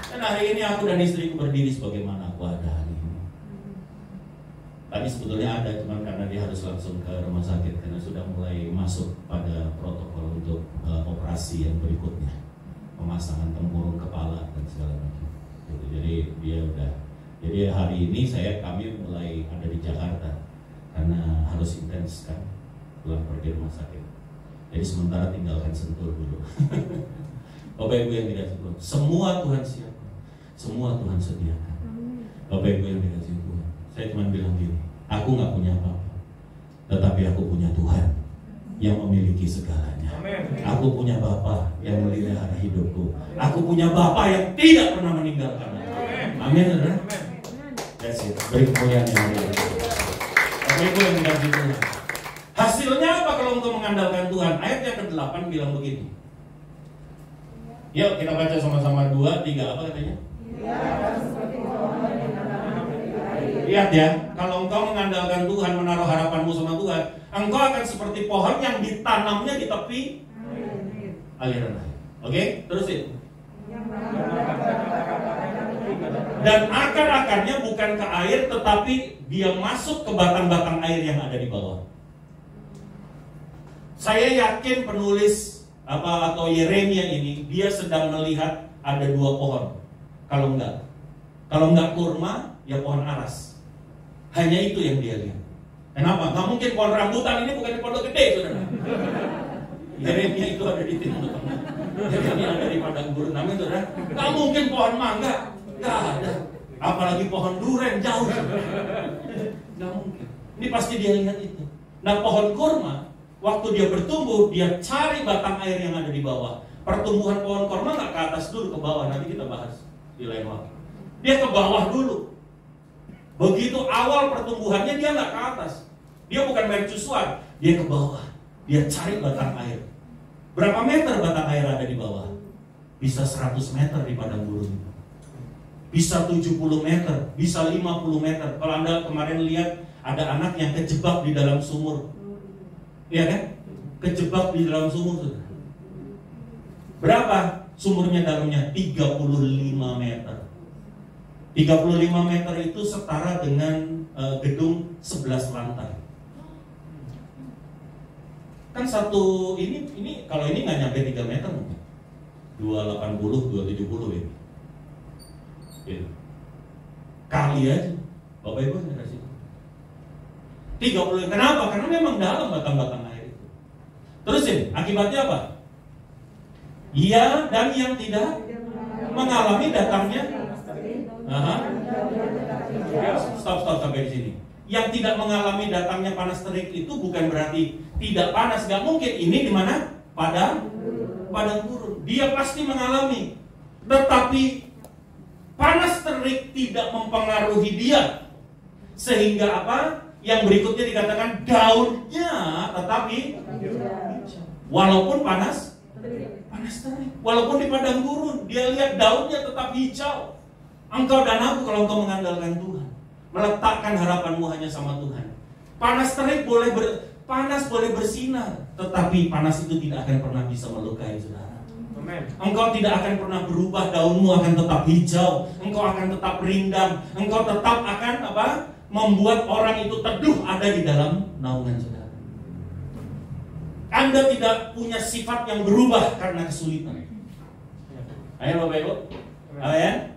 Dan hari ini aku dan istriku berdiri sebagaimana aku ada hari ini. Tadi sebetulnya ada, cuma karena dia harus langsung ke rumah sakit karena sudah mulai masuk pada protokol untuk operasi yang berikutnya, pemasangan tempurung kepala dan segala macam. Jadi dia udah. Jadi hari ini kami mulai ada di Jakarta karena harus intens kan pulang pergi rumah sakit. Jadi sementara tinggalkan Sentul dulu. Bapak Ibu yang dikasih Tuhan, semua Tuhan siapkan, semua Tuhan sediakan. Bapak Ibu yang dikasih Tuhan, saya cuma bilang gini, aku nggak punya apa-apa, tetapi aku punya Tuhan yang memiliki segalanya. Aku punya Bapa yang melihara hidupku. Aku punya Bapa yang tidak pernah meninggalkan aku. Amin, saudara. That's it. Beri kemuliaan yang mulia. Bapak Ibu yang dikasih Tuhan, hasilnya apa kalau engkau mengandalkan Tuhan? Ayat yang ke-8 bilang begini. Yuk kita baca sama-sama 2, 3, apa katanya? Lihat ya, kalau engkau mengandalkan Tuhan, menaruh harapanmu sama Tuhan, engkau akan seperti pohon yang ditanamnya di tepi aliran air. Oke, terusin. Dan akar-akarnya bukan ke air, tetapi dia masuk ke batang-batang air yang ada di bawah. Saya yakin penulis atau Yeremia ini dia sedang melihat ada 2 pohon. Kalau enggak kurma, ya pohon aras. Hanya itu yang dia lihat. Kenapa? Nggak mungkin pohon rambutan ini bukan di pondok gede, saudara. Yeremia itu ada di timur tengah. Yeremia ada di padang gurun. Amin, saudara. Nggak mungkin pohon mangga. Nggak ada. Apalagi pohon duren jauh. Nggak mungkin. Ini pasti dia lihat itu. Nah pohon kurma, waktu dia bertumbuh, dia cari batang air yang ada di bawah. Pertumbuhan pohon kurma nggak ke atas dulu, ke bawah. Nanti kita bahas di lain waktu. Dia ke bawah dulu. Begitu awal pertumbuhannya dia nggak ke atas. Dia bukan mercusuar, dia ke bawah. Dia cari batang air. Berapa meter batang air ada di bawah? Bisa 100 meter di padang gurun. Bisa 70 meter, bisa 50 meter. Kalau Anda kemarin lihat ada anak yang kejebak di dalam sumur. Iya kan? Kejebak di dalam sumur. Berapa sumurnya dalamnya? 35 meter. 35 meter itu setara dengan gedung 11 lantai. Kan satu ini kalau ini nggak nyampe 3 meter mungkin. 280, 270 ya. Gitu. Kali aja. Bapak Ibu yang kasih 30. Kenapa? Karena memang dalam batang-batang air itu. Terusin, akibatnya apa? Ia dan yang tidak mengalami datangnya. Stop sampai di sini. Yang tidak mengalami datangnya panas terik itu bukan berarti tidak panas, nggak mungkin. Ini di mana? Padang gurun. Dia pasti mengalami. Tetapi panas terik tidak mempengaruhi dia. Sehingga apa? Yang berikutnya dikatakan daunnya tetapi walaupun panas terik. Walaupun di padang gurun, dia lihat daunnya tetap hijau. Engkau dan aku kalau engkau mengandalkan Tuhan, meletakkan harapanmu hanya sama Tuhan. Panas terik panas boleh bersinar, tetapi panas itu tidak akan pernah bisa melukai saudara. Engkau tidak akan pernah berubah, daunmu akan tetap hijau, engkau akan tetap rindang, engkau tetap akan membuat orang itu teduh ada di dalam naungan saudara. Anda tidak punya sifat yang berubah karena kesulitan. Ayo Bapak Ibu, ayo.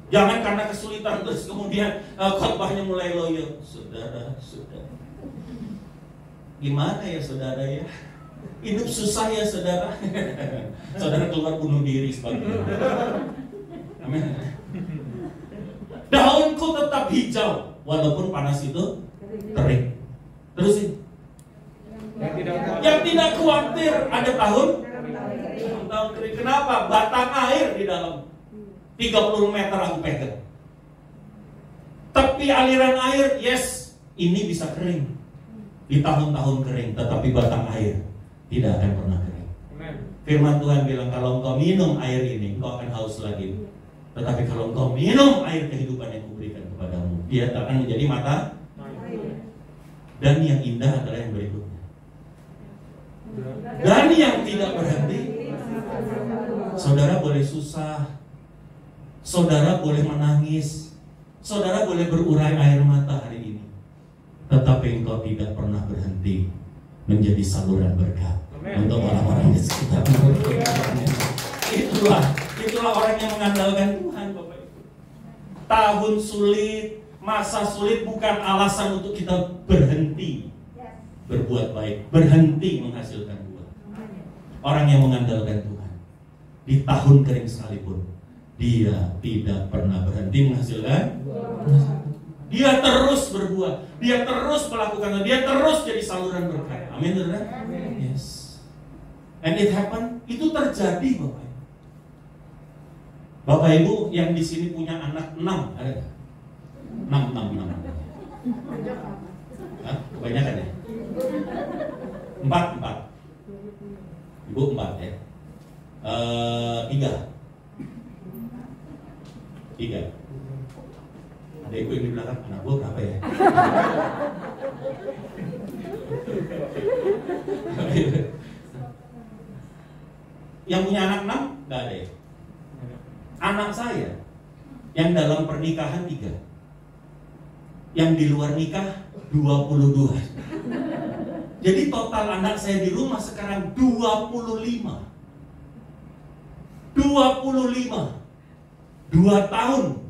Jangan karena kesulitan terus kemudian khotbahnya mulai loyo. Saudara. Gimana ya saudara ya? Hidup susah ya saudara. Saudara keluar bunuh diri sebagainya. Amin. Daunku tetap hijau walaupun panas itu kering. Terusin. Yang tidak khawatir ada tahun kering. Kenapa? Batang air di dalam 30 meter aku pegang. Tepi aliran air, yes, ini bisa kering di tahun-tahun kering, tetapi batang air tidak akan pernah kering. Firman Tuhan bilang, kalau engkau minum air ini, engkau akan haus lagi. Tetapi kalau engkau minum air kehidupan yang kuberikan kepadamu, dia akan menjadi mata. Dan yang indah adalah yang berikutnya. Dan yang tidak berhenti. Saudara boleh susah, saudara boleh menangis, saudara boleh berurai air mata hari ini, tetapi engkau tidak pernah berhenti menjadi saluran berkat untuk orang-orang di sekitarmu. Itulah orang yang mengandalkan Tuhan, Bapak Ibu. Tahun sulit, masa sulit bukan alasan untuk kita berhenti berbuat baik, berhenti menghasilkan buah. Orang yang mengandalkan Tuhan di tahun kering sekalipun, dia tidak pernah berhenti menghasilkan. Dia terus berbuah, dia terus melakukan, dia terus jadi saluran berkat. Amin, saudara. Yes. And it happened. Itu terjadi, Bapak Ibu. Bapak Ibu yang di sini punya anak 6, ada nggak? 6. Hah? Kebanyakan ya? 4. Ibu 4 ya. 3. Ada ibu yang di belakang, anak gua berapa ya? Yang punya anak 6 nggak ada ya? Anak saya yang dalam pernikahan 3, yang di luar nikah 22. Jadi total anak saya di rumah sekarang 25. 2 tahun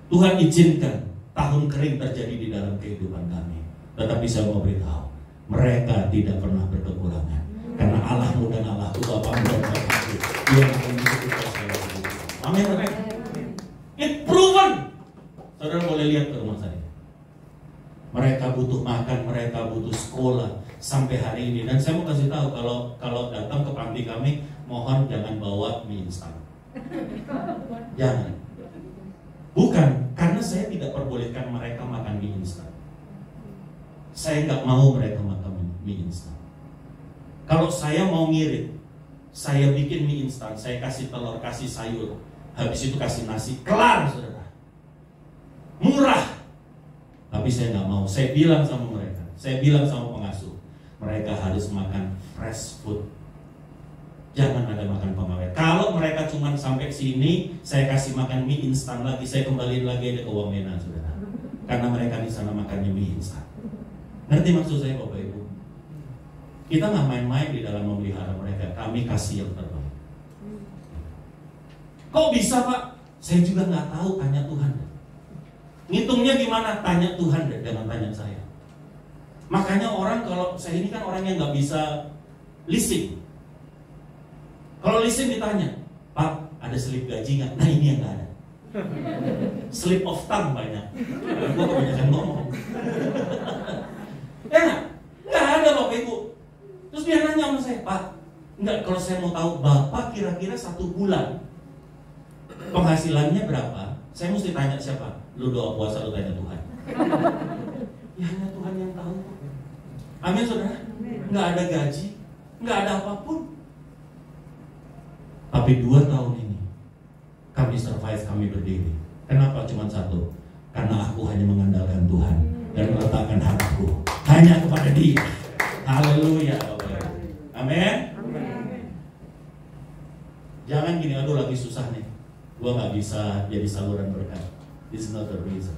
Tuhan izinkan tahun kering terjadi di dalam kehidupan kami. Tetapi saya mau beritahu, mereka tidak pernah berkekurangan. Karena Allahmu dan Allahku, Bapamu dan Bapakku, Dia akan mencukupkan segala kebutuhan. Amin. It proven. Saudara boleh lihat ke rumah saya. Mereka butuh makan, mereka butuh sekolah sampai hari ini. Dan saya mau kasih tahu, kalau datang ke panti kami, mohon jangan bawa mie instan. Jangan. Bukan, karena saya tidak perbolehkan mereka makan mie instan. Saya nggak mau mereka makan mie instan. Kalau saya mau ngirit, saya bikin mie instan, saya kasih telur, kasih sayur, habis itu kasih nasi, kelar, saudara. Murah. Tapi saya nggak mau. Saya bilang sama mereka, saya bilang sama pengasuh, mereka harus makan fresh food. Jangan ada makan pengawet. Kalau mereka cuma sampai sini, saya kasih makan mie instan lagi, saya kembaliin lagi ke Wamena, saudara. Karena mereka di sana makannya mie instan. Ngerti maksud saya, Bapak Ibu? Kita nggak main-main di dalam memelihara mereka. Kami kasih yang terbaik. Kok bisa, Pak? Saya juga nggak tahu. Tanya Tuhan. Ngitungnya gimana? Tanya Tuhan deh, jangan tanya saya. Makanya orang, kalau saya ini kan orang yang nggak bisa leasing. Kalau leasing ditanya, Pak, ada slip gaji nggak? Nah, ini yang nggak ada. Slip of tongue banyak. Gue kebanyakan ngomong. Ya nggak ada, Bapak Ibu. Terus dia nanya sama saya, Pak, nggak, kalau saya mau tahu Bapak kira-kira 1 bulan penghasilannya berapa? Saya mesti tanya siapa? Lu doa puasa, lu tanya Tuhan. Ya hanya Tuhan yang tahu. Amin, saudara. Nggak ada gaji, nggak ada apapun. Tapi 2 tahun ini kami survive, kami berdiri. Kenapa cuma 1? Karena aku hanya mengandalkan Tuhan dan meletakkan hatiku hanya kepada Dia. Haleluya. Amin. Jangan gini, aduh lagi susah nih, gua nggak bisa jadi saluran berkat. This is not the reason.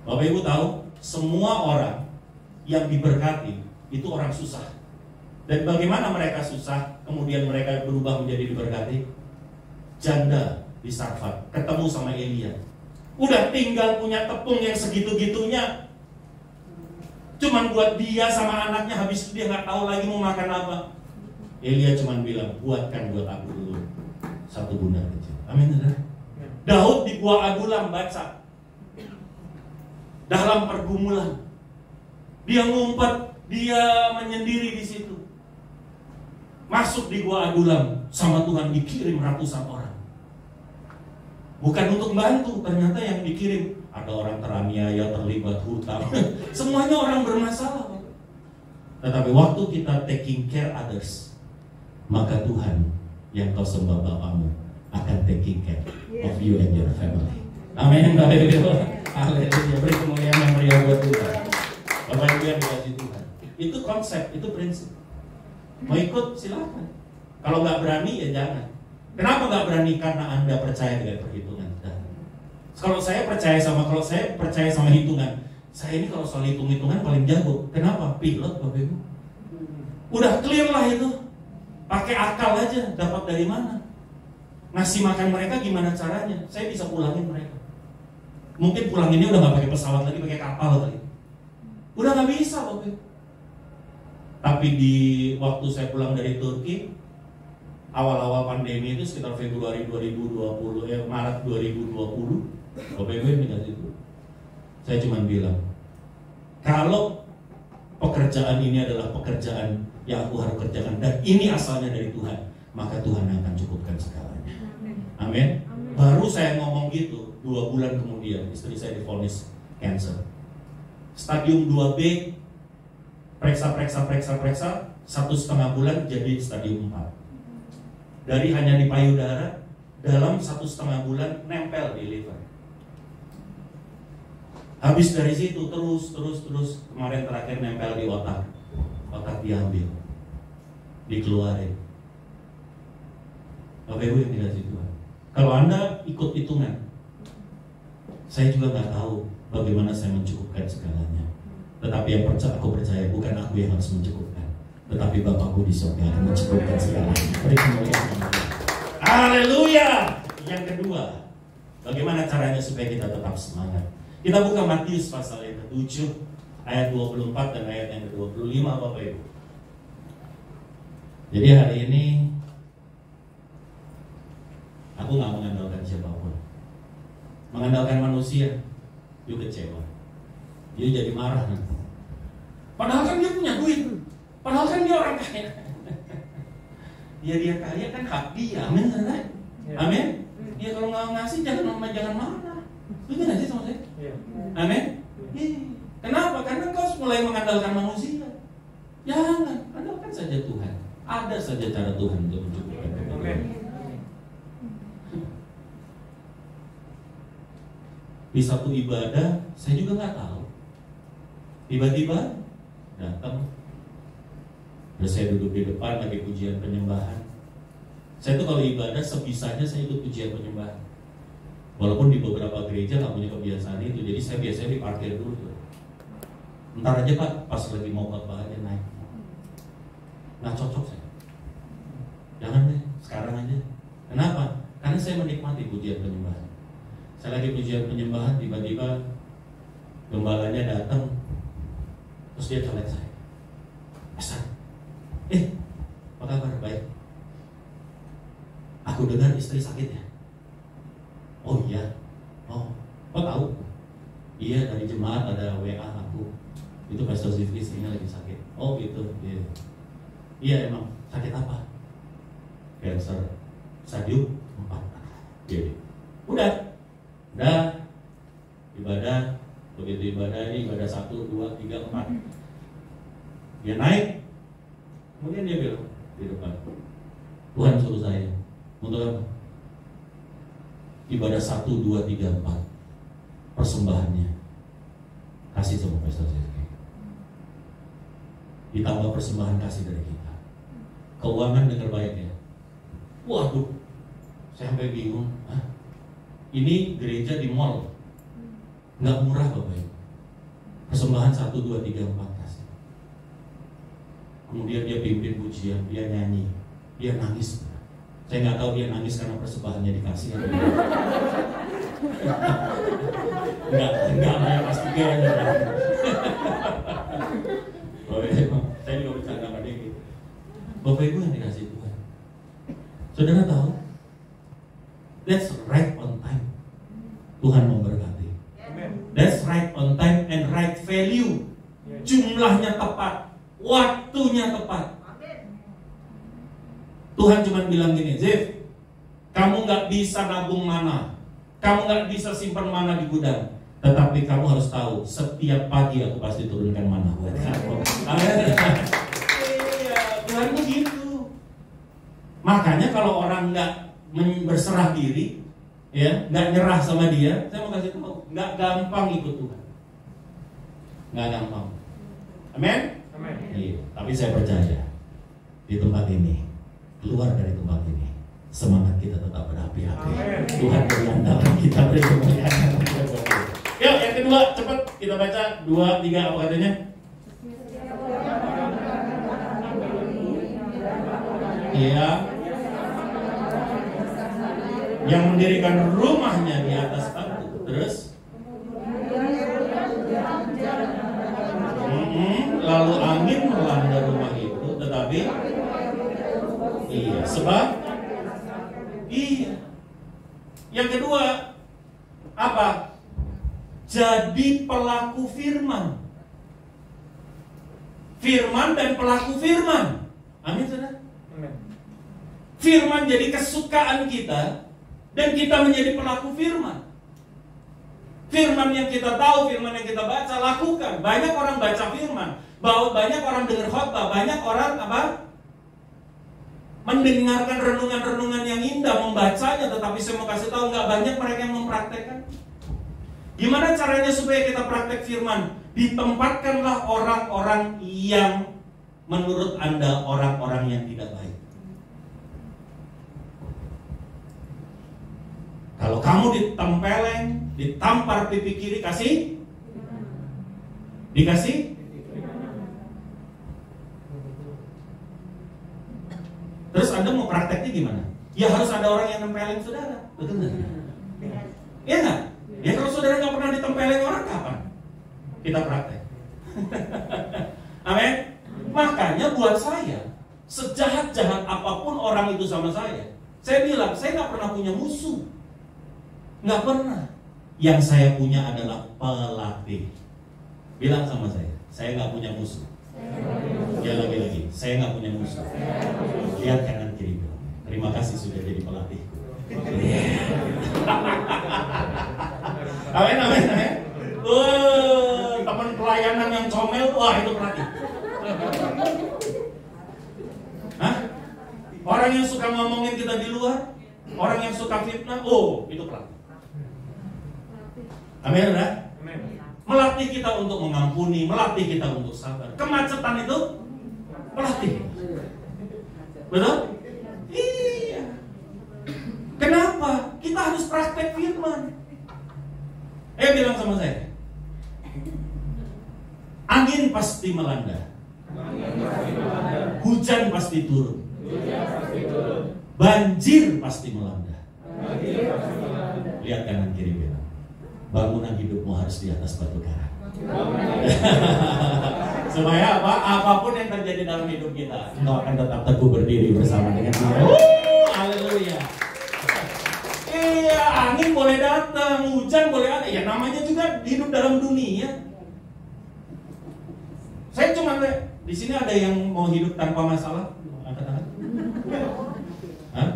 Bapak Ibu tahu, semua orang yang diberkati itu orang susah. Dan bagaimana mereka susah, kemudian mereka berubah menjadi diberkati? Janda di Sarfat ketemu sama Elia, udah tinggal punya tepung yang segitu-gitunya, cuman buat dia sama anaknya, habis itu dia nggak tahu lagi mau makan apa. Elia cuman bilang, buatkan buat aku dulu 1 bundar kecil. Amin, saudara. Daud di Gua Adulam baca, dalam pergumulan. Dia ngumpet, dia menyendiri di situ. Masuk di gua Adulam, sama Tuhan dikirim ratusan orang. Bukan untuk bantu, ternyata yang dikirim ada orang teraniaya, terlibat hutang. Semuanya orang bermasalah. Tetapi waktu kita taking care others, maka Tuhan yang kau sembah Bapamu akan taking care of you and your family. Amin. Haleluya. Beri kemuliaan yang meriah buat Tuhan. Bapak Ibu yang dikasih Tuhan. Itu konsep, itu prinsip. Mau ikut silakan. Kalau nggak berani ya jangan. Kenapa nggak berani? Karena Anda percaya dengan perhitungan. Kalau saya percaya sama hitungan. Saya ini kalau soal hitung-hitungan paling jago. Kenapa? Pilot Bapak Ibu. Udah clear lah itu. Pakai akal aja. Dapat dari mana? Ngasih makan mereka gimana caranya? Saya bisa pulangin mereka. Mungkin pulanginnya udah nggak pakai pesawat lagi, pakai kapal lagi. Udah nggak bisa Bapak Ibu. Tapi di waktu saya pulang dari Turki, awal-awal pandemi itu sekitar Februari 2020, Maret 2020, Bapak Ibu yang dikasih itu, saya cuma bilang, kalau pekerjaan ini adalah pekerjaan yang aku harus kerjakan dan ini asalnya dari Tuhan, maka Tuhan akan cukupkan segalanya. Amin. Baru saya ngomong gitu, 2 bulan kemudian istri saya divonis cancer. Stadium 2B, periksa 1,5 bulan jadi stadium 4. Dari hanya di payudara, dalam 1,5 bulan nempel di liver. Habis dari situ terus kemarin terakhir nempel di otak diambil, dikeluarin. Bapak Ibu yang dikasih Tuhan, kalau Anda ikut hitungan, saya juga nggak tahu bagaimana saya mencukupkan segalanya. Tetapi yang aku percaya bukan aku yang harus mencukupkan, tetapi Bapakku di surga akan mencukupkan segalanya. Beri kemuliaan. Haleluya. Yang kedua, bagaimana caranya supaya kita tetap semangat? Kita buka Matius pasal yang ke-7 ayat 24 dan ayat yang ke-25 Bapak Ibu. Jadi hari ini aku nggak mengandalkan siapapun, mengandalkan manusia, dia kecewa, dia jadi marah nanti. Padahal kan dia punya duit, padahal kan dia orang kaya. Dia kaya kan hak dia, amin kan? Amin. Dia kalau nggak ngasih jangan marah. Itu nggak sih sama saya? Amin. Kenapa? Karena kau mulai mengandalkan manusia. Jangan, andalkan saja Tuhan. Ada saja cara Tuhan untuk mencukupkan. Di satu ibadah, saya juga nggak tahu. Tiba-tiba datang. Terus saya duduk di depan lagi pujian penyembahan. Saya tuh kalau ibadah sebisanya saya ikut pujian penyembahan. Walaupun di beberapa gereja nggak punya kebiasaan itu, jadi saya biasanya diparkir dulu tuh. Ntar aja Pak, pas lagi mau khotbah aja naik. Nggak cocok saya. Jangan deh, sekarang aja. Kenapa? Karena saya menikmati pujian penyembahan. Saya lagi pujian penyembahan, tiba-tiba gembalanya datang, terus dia colek saya. Pesan, apa kabar? Baik. Aku dengar istri sakit ya. Oh iya. Oh, kok tahu? Iya, dari jemaat ada WA aku. Itu Pastor Zifri istrinya lagi sakit. Oh gitu. Iya. Iya emang sakit apa? Cancer stadium 4. Jadi, udah ibadah. Begitu ibadah ini ibadah 1, 2, 3, 4. Dia naik. Kemudian dia bilang di depan, Tuhan suruh saya untuk apa? Ibadah 1, 2, 3, 4. Persembahannya kasih sama Pastor Zifri. Ditambah persembahan kasih dari kita. Keuangan dengar baik ya. Waduh, saya sampai bingung. Ini gereja di mall, nggak murah Bapak Ibu. Persembahan 1, 2, 3, 4 kasih. Kemudian dia pimpin pujian, dia nyanyi, dia nangis. Saya nggak tahu dia nangis karena persembahannya dikasih atau enggak lah ya pasti dia. Saya juga bercanda sama dia gitu. Bapak Ibu yang dikasih Tuhan, saudara tahu, that's right on time. Tuhan memberkati. That's right on time. jumlahnya tepat, waktunya tepat. Tuhan cuma bilang gini, Zif, kamu gak bisa nabung mana, kamu gak bisa simpan mana di gudang, tetapi kamu harus tahu, setiap pagi aku pasti turunkan mana buat kamu. Iya, Tuhan begitu. Makanya kalau orang gak berserah diri, ya, gak nyerah sama dia, saya mau kasih tahu, gak gampang ikut Tuhan. Gak gampang. Amin? Iya, tapi saya percaya di tempat ini, keluar dari tempat ini, semangat kita tetap berapi-api. Tuhan beri andalan, kita beri kemuliaan. Yuk, yang kedua, cepat kita baca 2, 3, apa katanya? Iya. Yang mendirikan rumahnya di atas batu. Terus? Lalu angin melanda rumah itu, tetapi iya, sebab iya. Yang kedua apa? Jadi pelaku firman. Firman dan pelaku firman. Amin, saudara. Firman jadi kesukaan kita dan kita menjadi pelaku firman. Firman yang kita tahu, firman yang kita baca, lakukan. Banyak orang baca firman, banyak orang dengar khotbah, banyak orang mendengarkan renungan-renungan yang indah, membacanya, tetapi saya mau kasih tahu nggak banyak mereka yang mempraktekkan. Gimana caranya supaya kita praktek firman? Ditempatkanlah orang-orang yang menurut Anda orang-orang yang tidak baik. Kalau kamu ditempeleng, ditampar pipi kiri, dikasih? Terus Anda mau prakteknya gimana? Ya harus ada orang yang nempeleng saudara. Betul nggak? Iya nggak? Ya kalau saudara nggak pernah ditempeleng orang, kapan kita praktek? Amin. Makanya buat saya, sejahat-jahat apapun orang itu sama saya bilang saya nggak pernah punya musuh. Nggak pernah. Yang saya punya adalah pelatih. Bilang sama saya nggak punya musuh. Ya lagi-lagi, saya nggak punya musuh. Lihat kanan kiri bilang, terima kasih sudah jadi pelatih. Amin, amin, amin. Teman pelayanan yang comel, wah itu pelatih. Hah? Orang yang suka ngomongin kita di luar, orang yang suka fitnah, oh itu pelatih. Amin, ya? Melatih kita untuk mengampuni, melatih kita untuk sabar. Kemacetan itu pelatih. Betul? Iya. Kenapa? Kita harus praktek firman. Bilang sama saya, angin pasti melanda, hujan pasti turun, banjir pasti melanda. Lihat kanan kiri bilang, bangunan hidupmu harus di atas batu karang. Supaya apa? Apapun yang terjadi dalam hidup kita, engkau akan tetap teguh berdiri bersama dengan Dia. Haleluya. Iya, angin boleh datang, hujan boleh ada. Ya namanya juga hidup dalam dunia. Saya cuma di sini ada yang mau hidup tanpa masalah? Angkat tangan. Hah?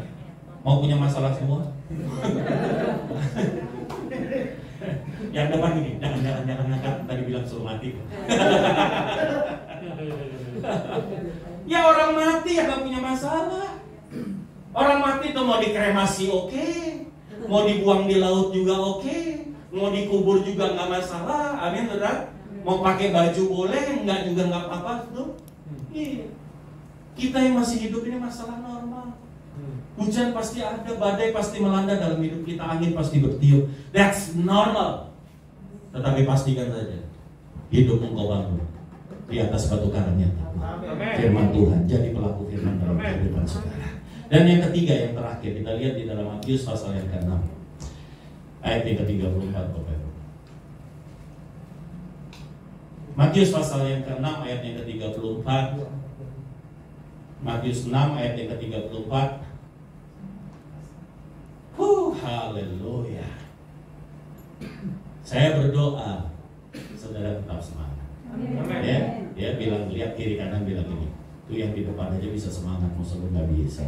Mau punya masalah semua? Yang depan ini, jangan ngangkat, tadi bilang suruh mati. Ya orang mati ya gak punya masalah. Orang mati tuh mau dikremasi oke, mau dibuang di laut juga oke, mau dikubur juga gak masalah. Amin, saudara. Mau pakai baju boleh, enggak juga gak apa-apa tuh. Iya. Kita yang masih hidup ini masalah normal. Hujan pasti ada, badai pasti melanda dalam hidup kita, angin pasti bertiup. That's normal. Tetapi pastikan saja, hidup engkau bangun di atas batu karangnya firman Tuhan. Jadi pelaku firman dalam kehidupan saudara. Dan yang ketiga, yang terakhir, kita lihat di dalam Matius pasal yang ke-6 ayat yang ke-34. Matius pasal yang ke-6 ayat yang ke-34. Matius 6 ayat yang ke-34. Haleluya. Saya berdoa saudara tetap semangat. Ya, Dia bilang, lihat kiri kanan, bilang ini, tuh yang di depan aja bisa semangat, masa lu nggak bisa?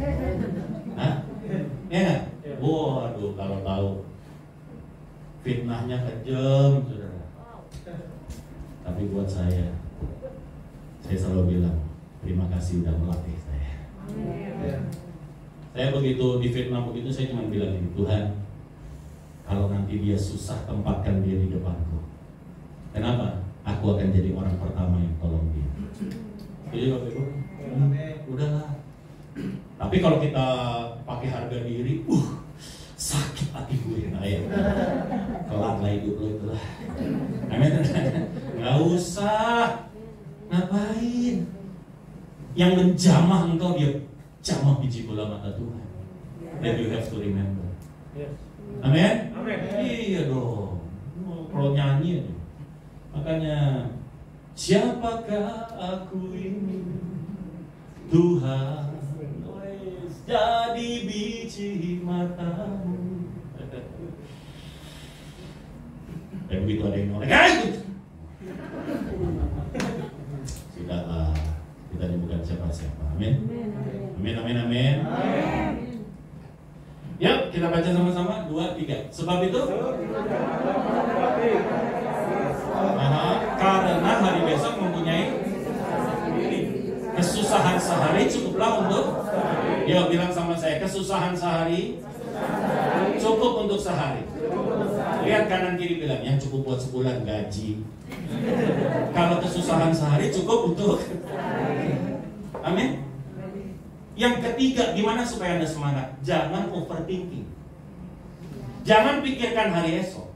Hah? Ya nggak? Waduh, kalau tahu fitnahnya kejam, saudara. Tapi buat saya selalu bilang, terima kasih udah melatih saya. Saya begitu difitnah begitu, saya cuma bilang ini, Tuhan, kalau nanti dia susah, tempatkan dia di depanku. Kenapa? Aku akan jadi orang pertama yang tolong dia. Setuju Bapak Ibu? Udahlah. Tapi kalau kita pakai harga diri, sakit hati gue. Nah ya, kelar lah hidup lo itulah. Amin. Gak usah. Ngapain? Yang menjamah engkau, dia jamah biji bola mata Tuhan. That you have to remember. Amin. Iya dong. Kalau nyanyi aja. Makanya, siapakah aku ini, Tuhan, jadi biji matamu. Dan begitu ada yang nolak, sudahlah, kita ini bukan siapa-siapa. Amin. Amin, amin, amin. Yuk, kita baca sama-sama 2, 3. Sebab itu karena hari besok mempunyai kesusahan sehari, cukuplah untuk, ya bilang sama saya, kesusahan sehari cukup untuk sehari. Lihat kanan kiri, bilang yang cukup buat sebulan gaji. Kalau kesusahan sehari cukup untuk, amin. Yang ketiga, gimana supaya Anda semangat? Jangan overthinking. Jangan pikirkan hari esok.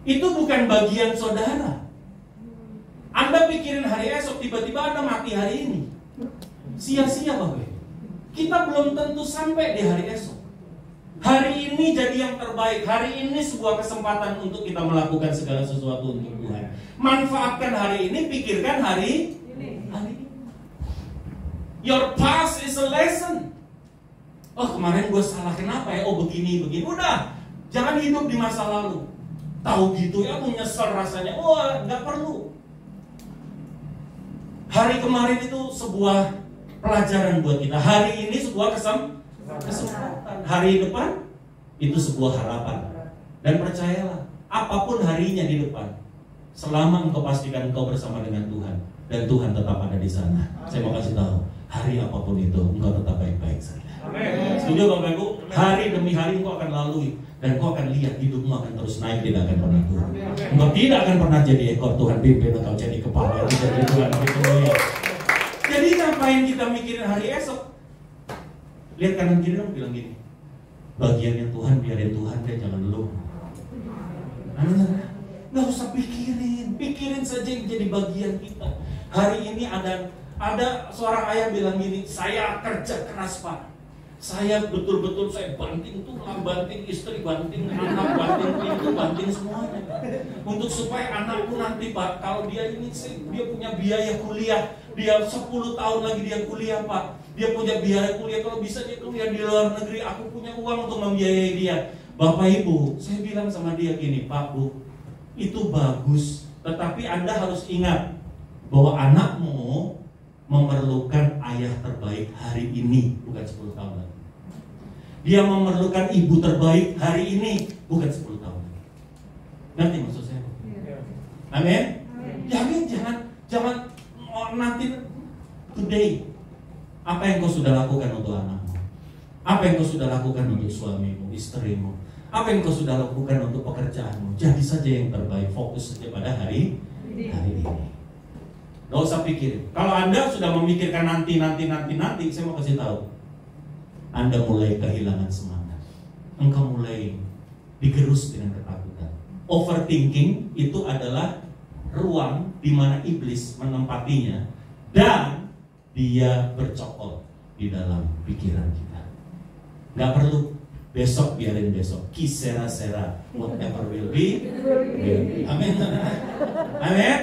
Itu bukan bagian saudara. Anda pikirin hari esok, tiba-tiba Anda mati hari ini. Sia-sia Bapak. Kita belum tentu sampai di hari esok. Hari ini jadi yang terbaik. Hari ini sebuah kesempatan untuk kita melakukan segala sesuatu untuk Tuhan. Manfaatkan hari ini, pikirkan hari ini. Your past is a lesson. Oh kemarin gue salah, kenapa ya? Oh begini. Udah, jangan hidup di masa lalu. Tahu gitu ya, aku nyesel rasanya. Oh, nggak perlu. Hari kemarin itu sebuah pelajaran buat kita. Hari ini sebuah kesempatan. Hari depan itu sebuah harapan. Dan percayalah, apapun harinya di depan, selama engkau pastikan engkau bersama dengan Tuhan, dan Tuhan tetap ada di sana. Saya mau kasih tahu, hari apapun itu, engkau tetap baik-baik saja. Setuju Bapak Ibu? Hari demi hari engkau akan lalui. Dan kau akan lihat hidupmu akan terus naik, tidak akan pernah turun. Engkau tidak akan pernah jadi ekor, Tuhan pimpin engkau jadi kepala. Jadi Tuhan pimpin. Jadi ngapain kita mikirin hari esok? Lihat kanan kiri dong, bilang gini, bagiannya Tuhan biarin Tuhan deh, jangan lu. Nggak usah pikirin saja yang jadi bagian kita. Hari ini ada seorang ayah bilang gini, saya kerja keras Pak. Saya betul-betul saya banting tulang, banting istri, banting anak, banting pintu, banting semuanya. Untuk supaya anakku nanti Pak, kalau dia ini dia punya biaya kuliah, dia 10 tahun lagi dia kuliah Pak. Dia punya biaya kuliah, kalau bisa dia kuliah di luar negeri, aku punya uang untuk membiayai dia. Bapak Ibu, saya bilang sama dia gini, Pak Bu, itu bagus, tetapi Anda harus ingat bahwa anakmu memerlukan ayah terbaik hari ini, bukan 10 tahun lagi. Dia memerlukan ibu terbaik hari ini, bukan 10 tahun lagi. Ngerti maksud saya? Amin? Jangan nanti today. Apa yang kau sudah lakukan untuk anakmu? Apa yang kau sudah lakukan untuk suamimu, istrimu? Apa yang kau sudah lakukan untuk pekerjaanmu? Jadi saja yang terbaik, fokus saja pada hari ini. Gak usah pikirin. Kalau Anda sudah memikirkan nanti, saya mau kasih tahu, Anda mulai kehilangan semangat. Engkau mulai digerus dengan ketakutan. Overthinking itu adalah ruang di mana iblis menempatinya dan dia bercokol di dalam pikiran kita. Gak perlu besok, biarin besok. Kisera-sera, whatever will be. Amin. Amin.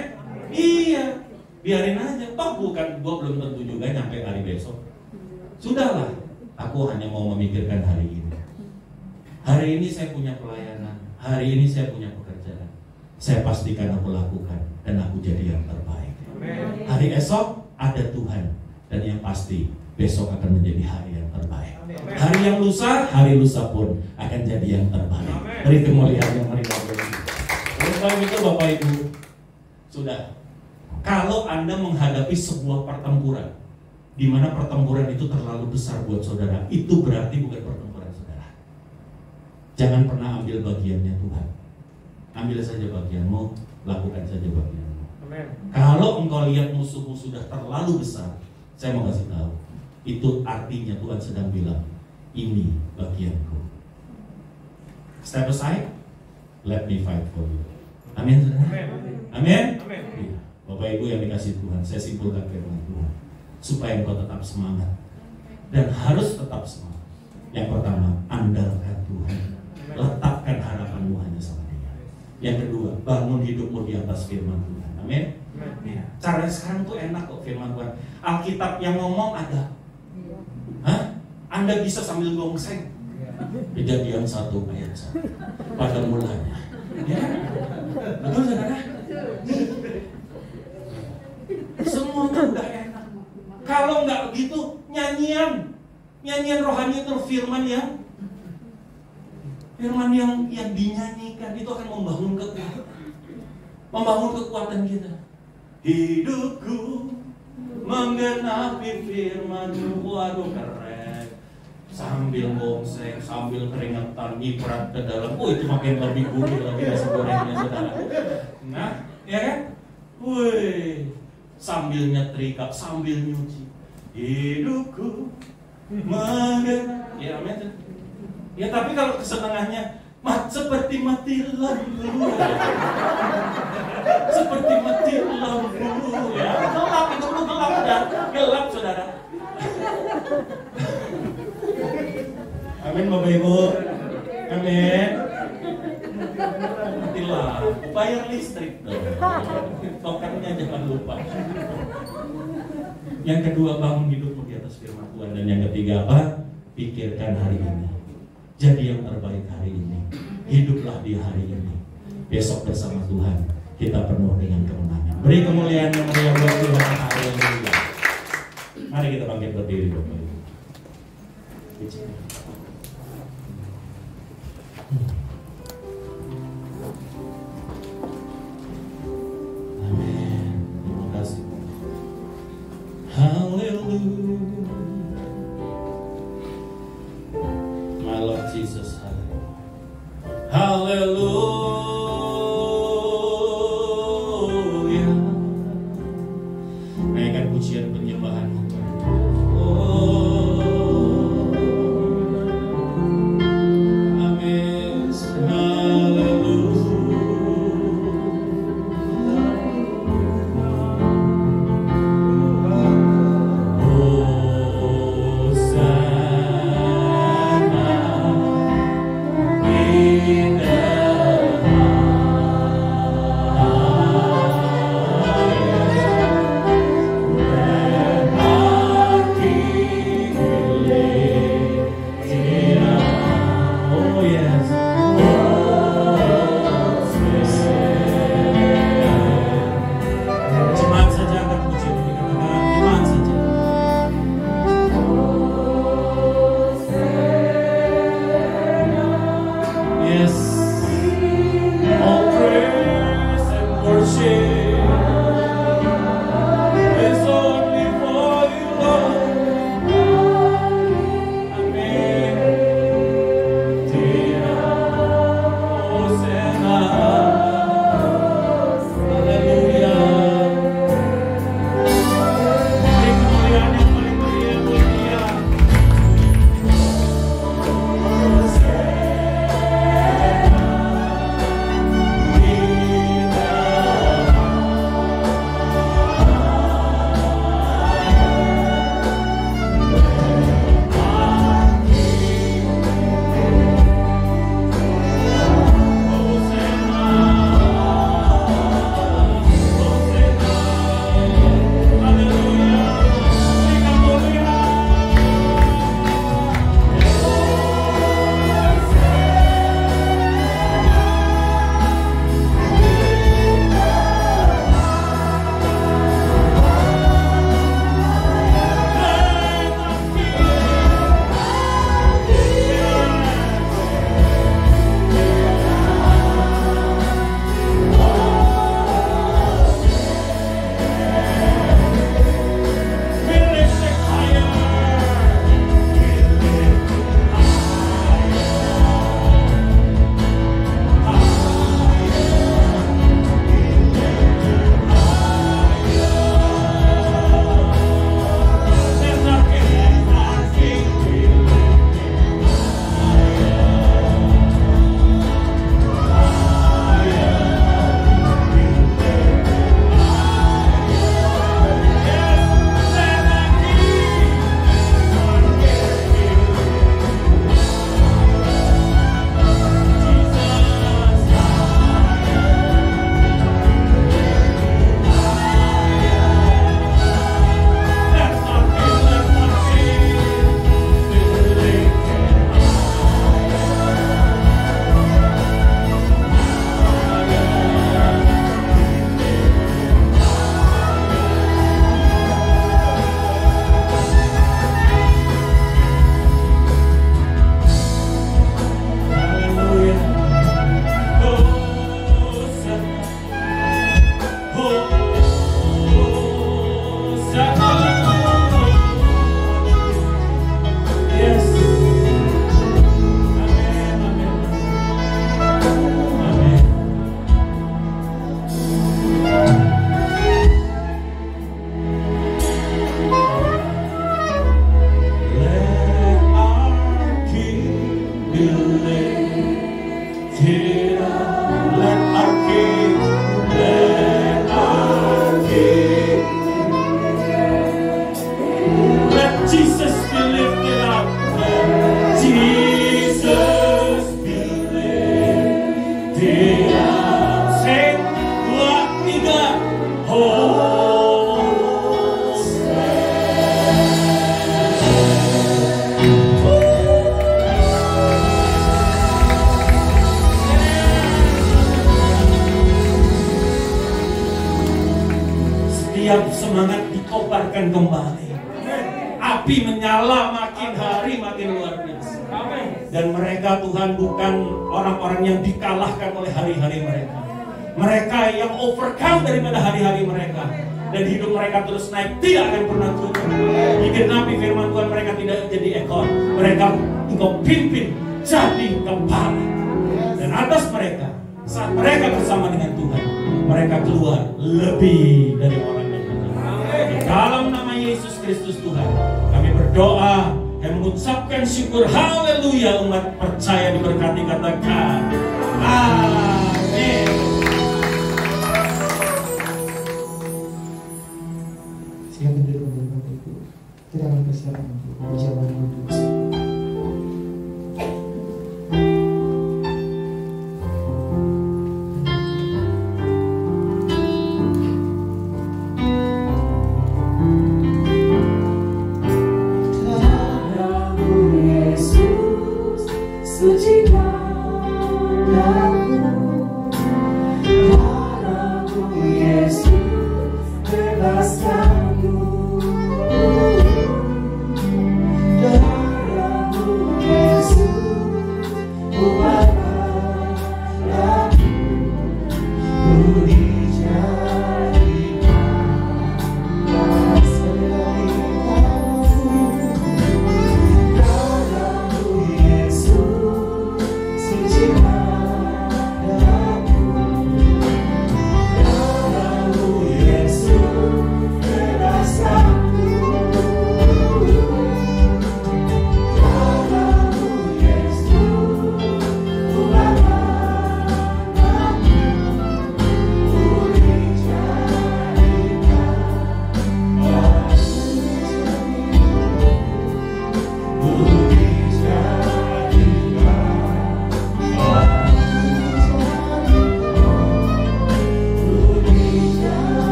Iya. Biarin aja, toh bukan gua belum tentu juga nyampe hari besok. Sudahlah, aku hanya mau memikirkan hari ini. Hari ini saya punya pelayanan, hari ini saya punya pekerjaan. Saya pastikan aku lakukan dan aku jadi yang terbaik. Hari esok ada Tuhan. Dan yang pasti besok akan menjadi hari yang terbaik. Hari yang lusa, hari lusa pun akan jadi yang terbaik. Beri kemuliaan yang mari Bapak Ibu. Oleh itu Bapak Ibu, sudah. Kalau Anda menghadapi sebuah pertempuran, di mana pertempuran itu terlalu besar buat saudara, itu berarti bukan pertempuran saudara. Jangan pernah ambil bagiannya Tuhan. Ambil saja bagianmu, lakukan saja bagianmu. Amen. Kalau engkau lihat musuhmu sudah terlalu besar, saya mau kasih tahu, itu artinya Tuhan sedang bilang, ini bagianku. Step aside, let me fight for you. Amin. Amin. Amin. Bapak Ibu yang dikasih Tuhan, saya simpulkan firman Tuhan supaya engkau tetap semangat dan harus tetap semangat. Yang pertama, andalkan Tuhan, letakkan harapanmu hanya sama Dia. Yang kedua, bangun hidupmu di atas firman Tuhan. Amin. Caranya sekarang tuh enak kok firman Tuhan. Alkitab yang ngomong ada. Hah? Anda bisa sambil gongseng. Kejadian 1 ayat 1. Pada mulanya. Ya? Betul saudara? Semuanya udah enak. Kalau nggak begitu, nyanyian rohani itu firman yang dinyanyikan itu akan membangun kekuatan kita. Hidupku menggenapi firman-Mu. Waduh, keren. Sambil gongseng, sambil keringetan, nyiprat ke dalam. Oh, itu makin lebih gurih lagi nasi gorengnya saudara. Nah, ya kan? Wih, sambil nyetrika, sambil nyuci. Hidupku menggenapi. Ya, amin. Ya, tapi kalau kesenangannya seperti mati lampu. Seperti mati lampu. Ya, gelap itu gelap dan gelap saudara. Amin Bapak Ibu. Amin. Mati lampu, bayar listrik dong. Tokennya jangan lupa. Yang kedua, bangun hidupmu di atas firman Tuhan. Dan yang ketiga apa? Pikirkan hari ini. Jadi yang terbaik hari ini. Hiduplah di hari ini. Besok bersama Tuhan kita penuh dengan kemenangan. Beri kemuliaan yang mulia buat Tuhan. Haleluya. Mari kita bangkit berdiri Bapak Ibu. Amin. Terima kasih. Haleluya. My Lord Jesus. Haleluya. Naikkan pujian penyembahan. Oh, amin. Haleluya. Yes. Let our King, let our King, let Jesus be lifted up, let Jesus be lifted up. Sing, 2, 3, Setiap semangat dikobarkan kembali. Api menyala makin hari makin luar biasa. Dan mereka, Tuhan, bukan orang-orang yang dikalahkan oleh hari-hari mereka. Mereka yang overcome daripada hari-hari mereka. Dan hidup mereka terus naik, tidak akan pernah turun. Digenapi firman Tuhan, mereka tidak jadi ekor. Mereka Engkau pimpin jadi kepala. Dan atas mereka, saat mereka bersama dengan Tuhan, mereka keluar lebih dari orang yang benar. Di dalam nama Yesus Kristus Tuhan, kami berdoa dan mengucapkan syukur. Haleluya. Umat percaya diberkati, katakan amin. Silakan duduk Bapak Ibu. Kita akan persilakan untuk ucapan kudus.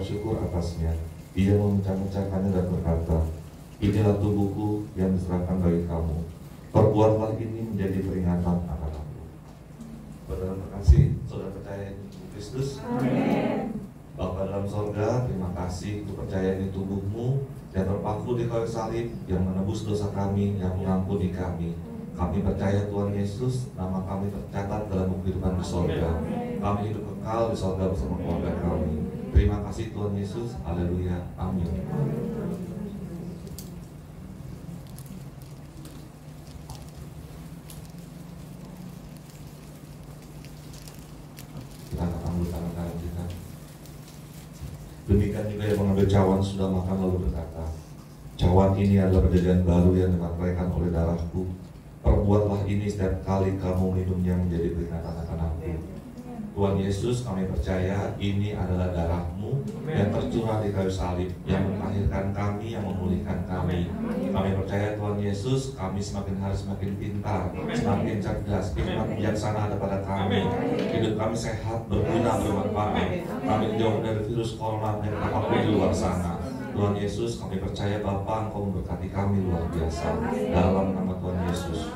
Syukur atasnya, ia memecah-mecahkannya dan berkata, inilah tubuhku yang diserahkan bagi kamu, perbuatlah ini menjadi peringatan akan aku. Saudara terkasih, saudara percaya di Kristus. Amin. Bapa dalam sorga, terima kasih untuk percaya di tubuhmu yang terpaku di kayu salib, yang menebus dosa kami, yang mengampuni kami. Kami percaya Tuhan Yesus, nama kami tercatat dalam buku hidupan di sorga. Kami hidup kekal di sorga bersama keluarga kami. Terima kasih Tuhan Yesus. Haleluya. Amin. Kita akan ambil tangan kita. Demikian juga yang mengambil cawan sudah makan lalu berkata, cawan ini adalah perjanjian baru yang dimaknaikan oleh darahku. Perbuatlah ini setiap kali kamu minumnya menjadi peringatan akan aku. Tuhan Yesus, kami percaya ini adalah darah-Mu yang tercurah di kayu salib, yang melahirkan kami, yang memulihkan kami. Kami percaya Tuhan Yesus, kami semakin hari semakin pintar, semakin cerdas, semakin bijaksana ada pada kami. Hidup kami sehat, berguna, bermanfaat. Kami jauh dari virus corona dan apapun di luar sana. Tuhan Yesus, kami percaya Bapa, Engkau memberkati kami luar biasa. Dalam nama Tuhan Yesus.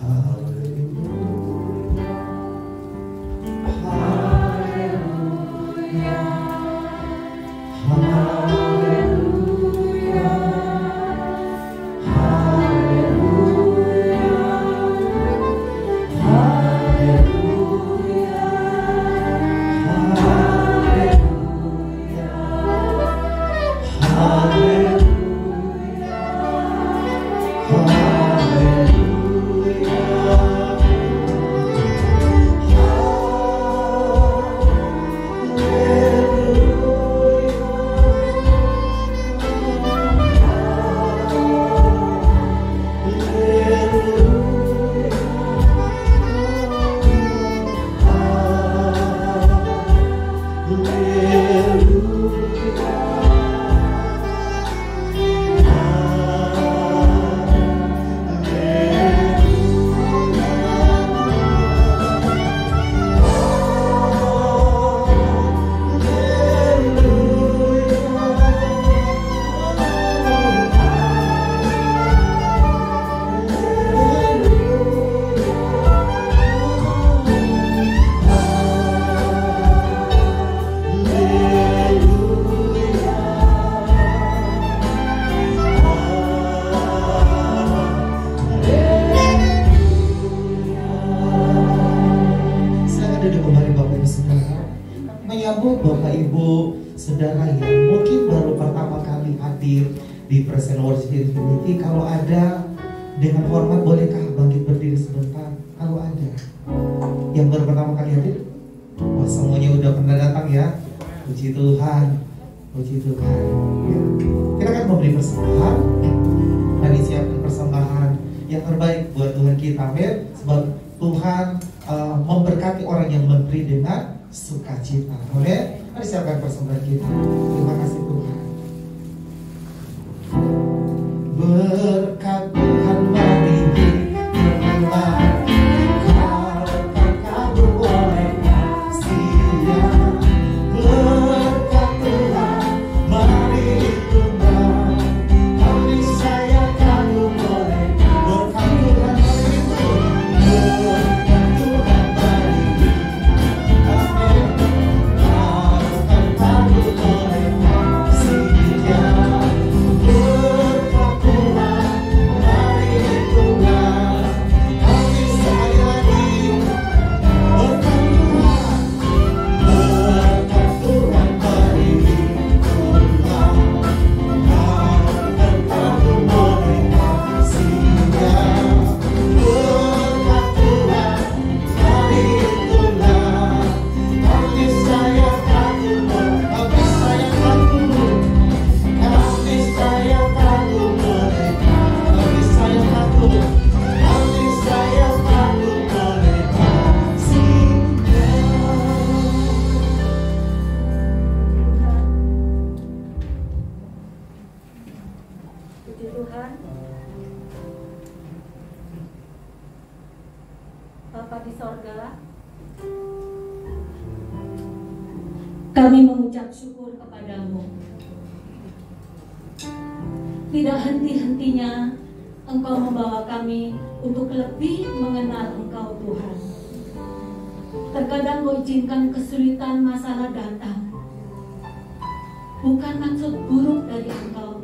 Hallelujah. kamu Bapak Ibu Saudara yang mungkin baru pertama kali hadir di Present Worship Infinity, kalau ada dengan hormat bolehkah bangkit berdiri sebentar? Kalau ada yang baru pertama kali hadir, wah semuanya udah pernah datang ya. Puji Tuhan, puji Tuhan. Ya. Kita akan memberi persembahan dan siapkan persembahan yang terbaik buat Tuhan kita, amin. Sebab Tuhan memberkati orang yang memberi dengan sukacita, amin. Mari siapkan persembahan kita. Terima kasih Tuhan. Berkat Tuhan mari diterima. Kami mengucap syukur kepadamu. Tidak henti-hentinya Engkau membawa kami untuk lebih mengenal Engkau Tuhan. Terkadang Kau izinkan kesulitan masalah datang, bukan maksud buruk dari Engkau,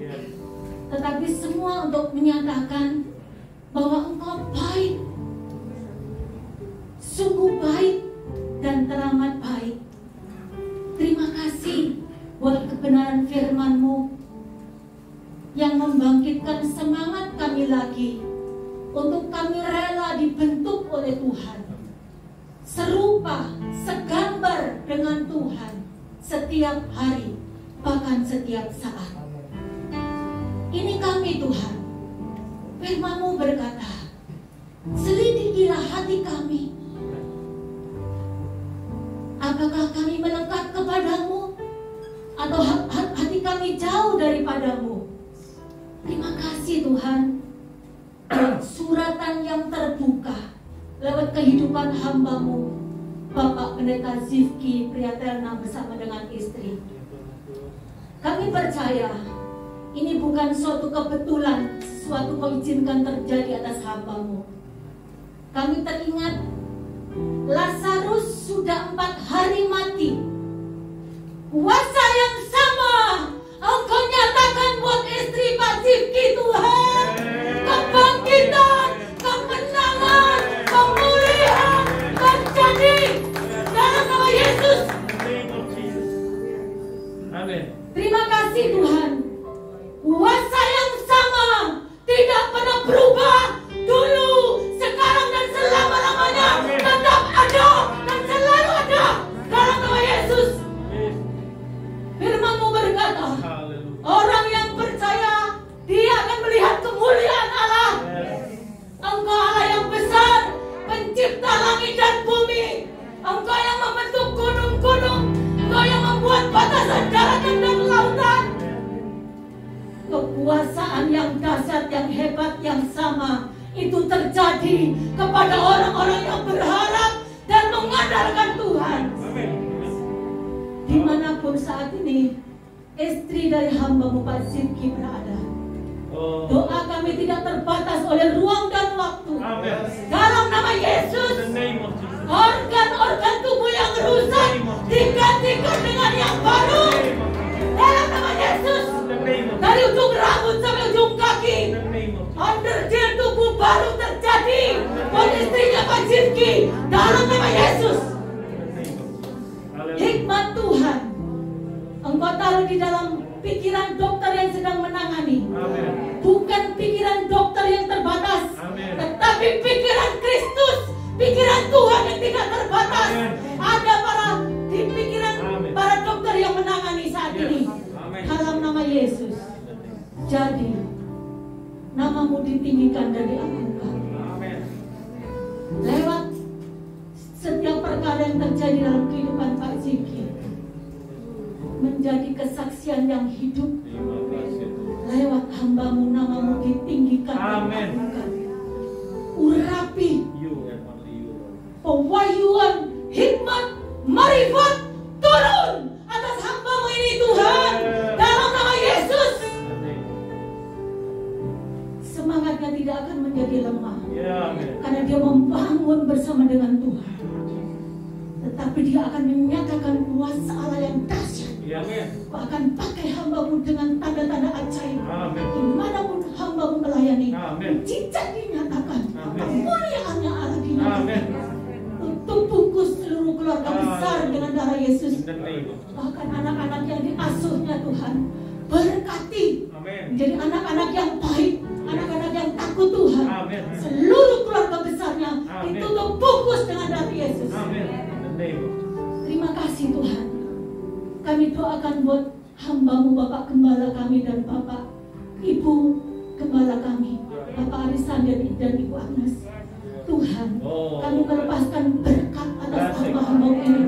tetapi semua untuk menyatakan bahwa Engkau baik, sungguh baik dan teramat baik. Terima kasih buat kebenaran firman-Mu yang membangkitkan semangat kami lagi untuk kami rela dibentuk oleh Tuhan, serupa, segambar dengan Tuhan setiap hari, bahkan setiap saat. Ini kami Tuhan, firman-Mu berkata, selidikilah hati kami. Apakah kami melekat kepadamu atau hati kami jauh daripadamu? Terima kasih Tuhan. Suratan yang terbuka lewat kehidupan hamba-Mu, Bapak Pendeta Zifki Priatelna bersama dengan istri. Kami percaya ini bukan suatu kebetulan, sesuatu Kau izinkan terjadi atas hamba-Mu. Kami teringat Lazarus sudah 4 hari mati. Kuasa yang sama Engkau nyatakan buat istri Pak Zifki Tuhan. Kebangkitan, kemenangan, pemulihan terjadi dalam nama Yesus. Amin. Terima kasih Tuhan. Kuasa yang sama tidak pernah berubah, dulu, sekarang dan selama-lamanya tetap ada dan selalu ada dalam nama Yesus. Firman-Mu berkata, orang yang percaya dia akan melihat kemuliaan Allah. Engkau Allah yang besar, pencipta langit dan bumi. Engkau yang membentuk gunung-gunung. Engkau yang membuat batasan daratan dan lautan. Kekuasaan yang dahsyat, yang hebat, yang sama itu terjadi kepada orang-orang yang berharap dan mengandalkan Tuhan. Dimanapun saat ini istri dari hamba-Mu Pak Zifki berada, doa kami tidak terbatas oleh ruang dan waktu. Dalam nama Yesus, organ-organ tubuh yang rusak digantikan dengan yang baru. Dalam nama Yesus, dari ujung rambut sampai ujung kaki, underdeal tubuh baru terjadi buat istrinya Pak Zifki. Dalam nama Yesus, hikmat Tuhan bukan di dalam pikiran dokter yang sedang menangani. Amen. Bukan pikiran dokter yang terbatas. Amen. Tetapi pikiran Kristus, pikiran Tuhan yang tidak terbatas. Amen. Ada di pikiran Amen. para dokter yang menangani saat ini. Amen. Dalam nama Yesus. Jadi namamu ditinggikan dan diagungkan. Amen. Lewat setiap perkara yang terjadi dalam kehidupan Pak Ziki, menjadi kesaksian yang hidup. Terima kasih Tuhan. Lewat hamba-Mu, namamu ditinggikan dan Amen. diagungkan. Urapi You and only you. pewahyuan, hikmat, marifat turun atas hamba-Mu ini Tuhan. Dalam nama Yesus. Semangatnya tidak akan menjadi lemah. Ya, amin. Karena dia membangun bersama dengan Tuhan. Tetapi dia akan menyatakan kuasa Allah yang dahsyat. Ya, amin. Kau akan pakai hamba-Mu dengan tanda-tanda ajaib. Amin. Dimanapun hamba-Mu melayani, Amin. mujizat dinyatakan, Amin. kemuliaannya Allah dinyatakan. Amin. Untuk bungkus seluruh keluarga besar dengan darah Yesus. In the name of Bahkan anak-anak yang diasuhnya Tuhan, berkati. Amin. Menjadi anak-anak yang baik, anak-anak yang takut Tuhan. Amin. Seluruh keluarga besarnya Amin. ditutup bungkus dengan darah Yesus. Amin. In the name of Terima kasih Tuhan. Kami doakan buat hamba-Mu Bapak Gembala kami dan Bapak Ibu Gembala kami, Bapak Arisan dan Ibu Agnes. Tuhan, kami melepaskan berkat atas hamba-hamba ini.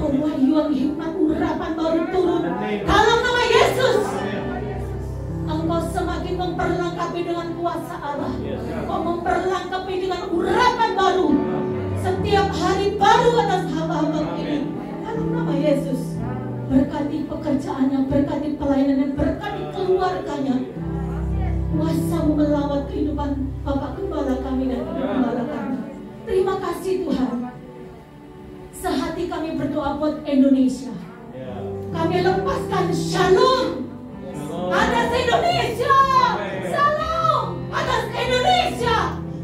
Pewahyuan, hikmat, urapan baru turun dalam nama Yesus. Engkau semakin memperlengkapi dengan kuasa Allah. Engkau memperlengkapi dengan urapan baru. Setiap hari baru atas hamba-hamba ini. Dalam nama Yesus. Berkati pekerjaannya, berkati pelayanannya, berkati keluarganya. Kuasa-Mu melawat kehidupan Bapak Gembala kami dan Ibu Gembala kami. Terima kasih Tuhan. Sehati kami berdoa buat Indonesia. Kami lepaskan shalom atas Indonesia. Shalom atas Indonesia.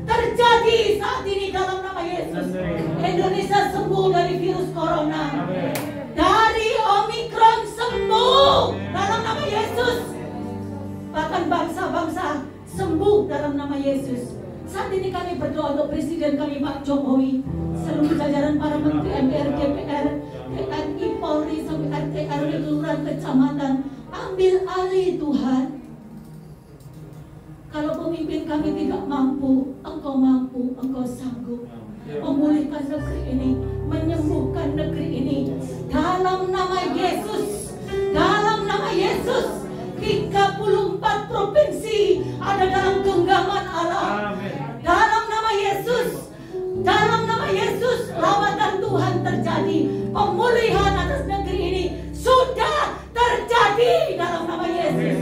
Terjadi saat ini dalam nama Yesus. Indonesia sembuh dari virus corona. Dari Omikron sembuh dalam nama Yesus. Bahkan bangsa-bangsa sembuh dalam nama Yesus. Saat ini kami berdoa untuk Presiden kami Pak Jokowi, seluruh jajaran para Menteri MPR, DPR, TNI, Polri, sampai RT, RW, kelurahan, kecamatan. Ambil alih Tuhan. Kalau pemimpin kami tidak mampu, Engkau mampu, Engkau sanggup memulihkan negeri ini, menyembuhkan negeri ini. Dalam nama Yesus, dalam nama Yesus. 34 provinsi ada dalam genggaman Allah. Dalam nama Yesus, dalam nama Yesus, lawatan Tuhan terjadi. Pemulihan atas negeri ini sudah terjadi dalam nama Yesus.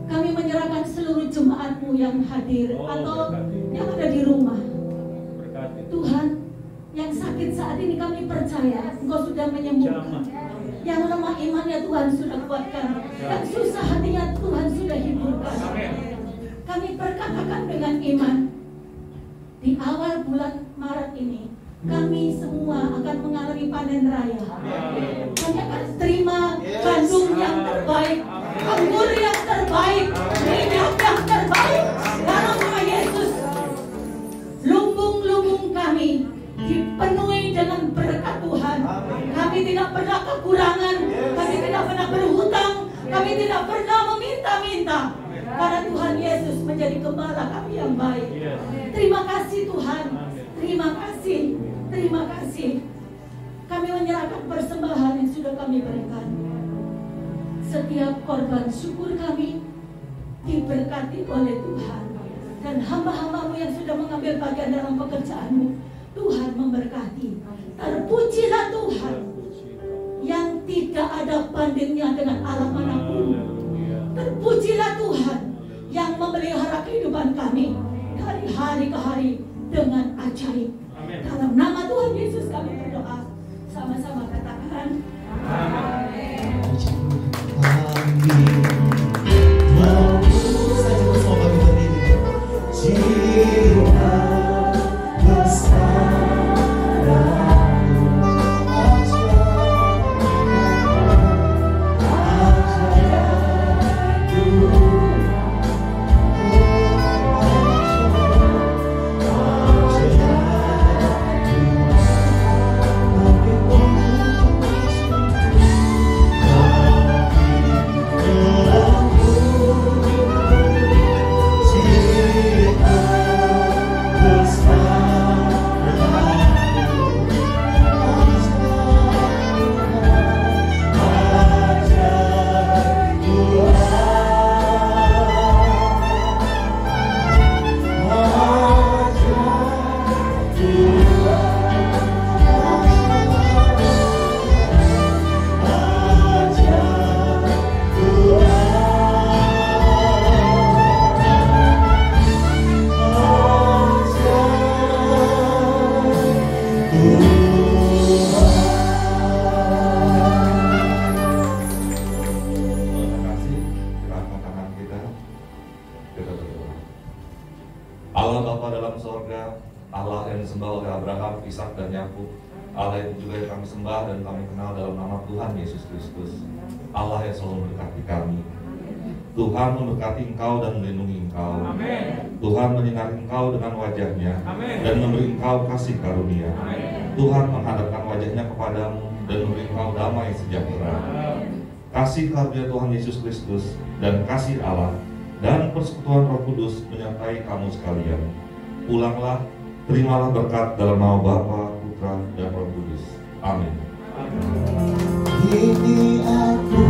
Kami menyerahkan seluruh jemaat-Mu yang hadir atau yang ada di rumah. Tuhan, yang sakit saat ini kami percaya Engkau sudah menyembuhkan. Yang lemah imannya Tuhan sudah kuatkan. Yang susah hatinya Tuhan sudah hiburkan. Kami perkatakan dengan iman, di awal bulan Maret ini kami semua akan mengalami panen raya. Kami akan terima gandum yang terbaik, anggur yang terbaik, minyak yang terbaik dalam nama Yesus. Lumbung-lumbung kami dipenuhi dengan berkat Tuhan. Kami tidak pernah kekurangan, kami tidak pernah berhutang, kami tidak pernah meminta-minta. Karena Tuhan Yesus menjadi gembala kami yang baik. Terima kasih Tuhan. Terima kasih. Terima kasih. Kami menyerahkan persembahan yang sudah kami berikan. Setiap korban syukur kami diberkati oleh Tuhan. Dan hamba-hamba-Mu yang sudah mengambil bagian dalam pekerjaan-Mu, Tuhan memberkati. Terpujilah Tuhan yang tidak ada bandingnya dengan Allah manapun. Terpujilah Tuhan yang memelihara kehidupan kami dari hari ke hari dengan ajaib. Dalam nama Tuhan Yesus kami berdoa. Sama-sama katakan amin. sorga, Allah yang disembah oleh Abraham, Ishak, dan Yakub, Allah itu juga yang kami sembah dan kami kenal dalam nama Tuhan Yesus Kristus, Allah yang selalu memberkati kami. Tuhan memberkati engkau dan melindungi engkau. Amin. Tuhan menyinari engkau dengan wajahnya. Amin. Dan memberi engkau kasih karunia. Amin. Tuhan menghadapkan wajahnya kepadamu dan memberi engkau damai sejahtera. Kasih karunia Tuhan Yesus Kristus dan kasih Allah dan persekutuan Roh Kudus menyertai kamu sekalian. Pulanglah, terimalah berkat dalam nama Bapa, Putra, dan Roh Kudus. Amin. Ini aku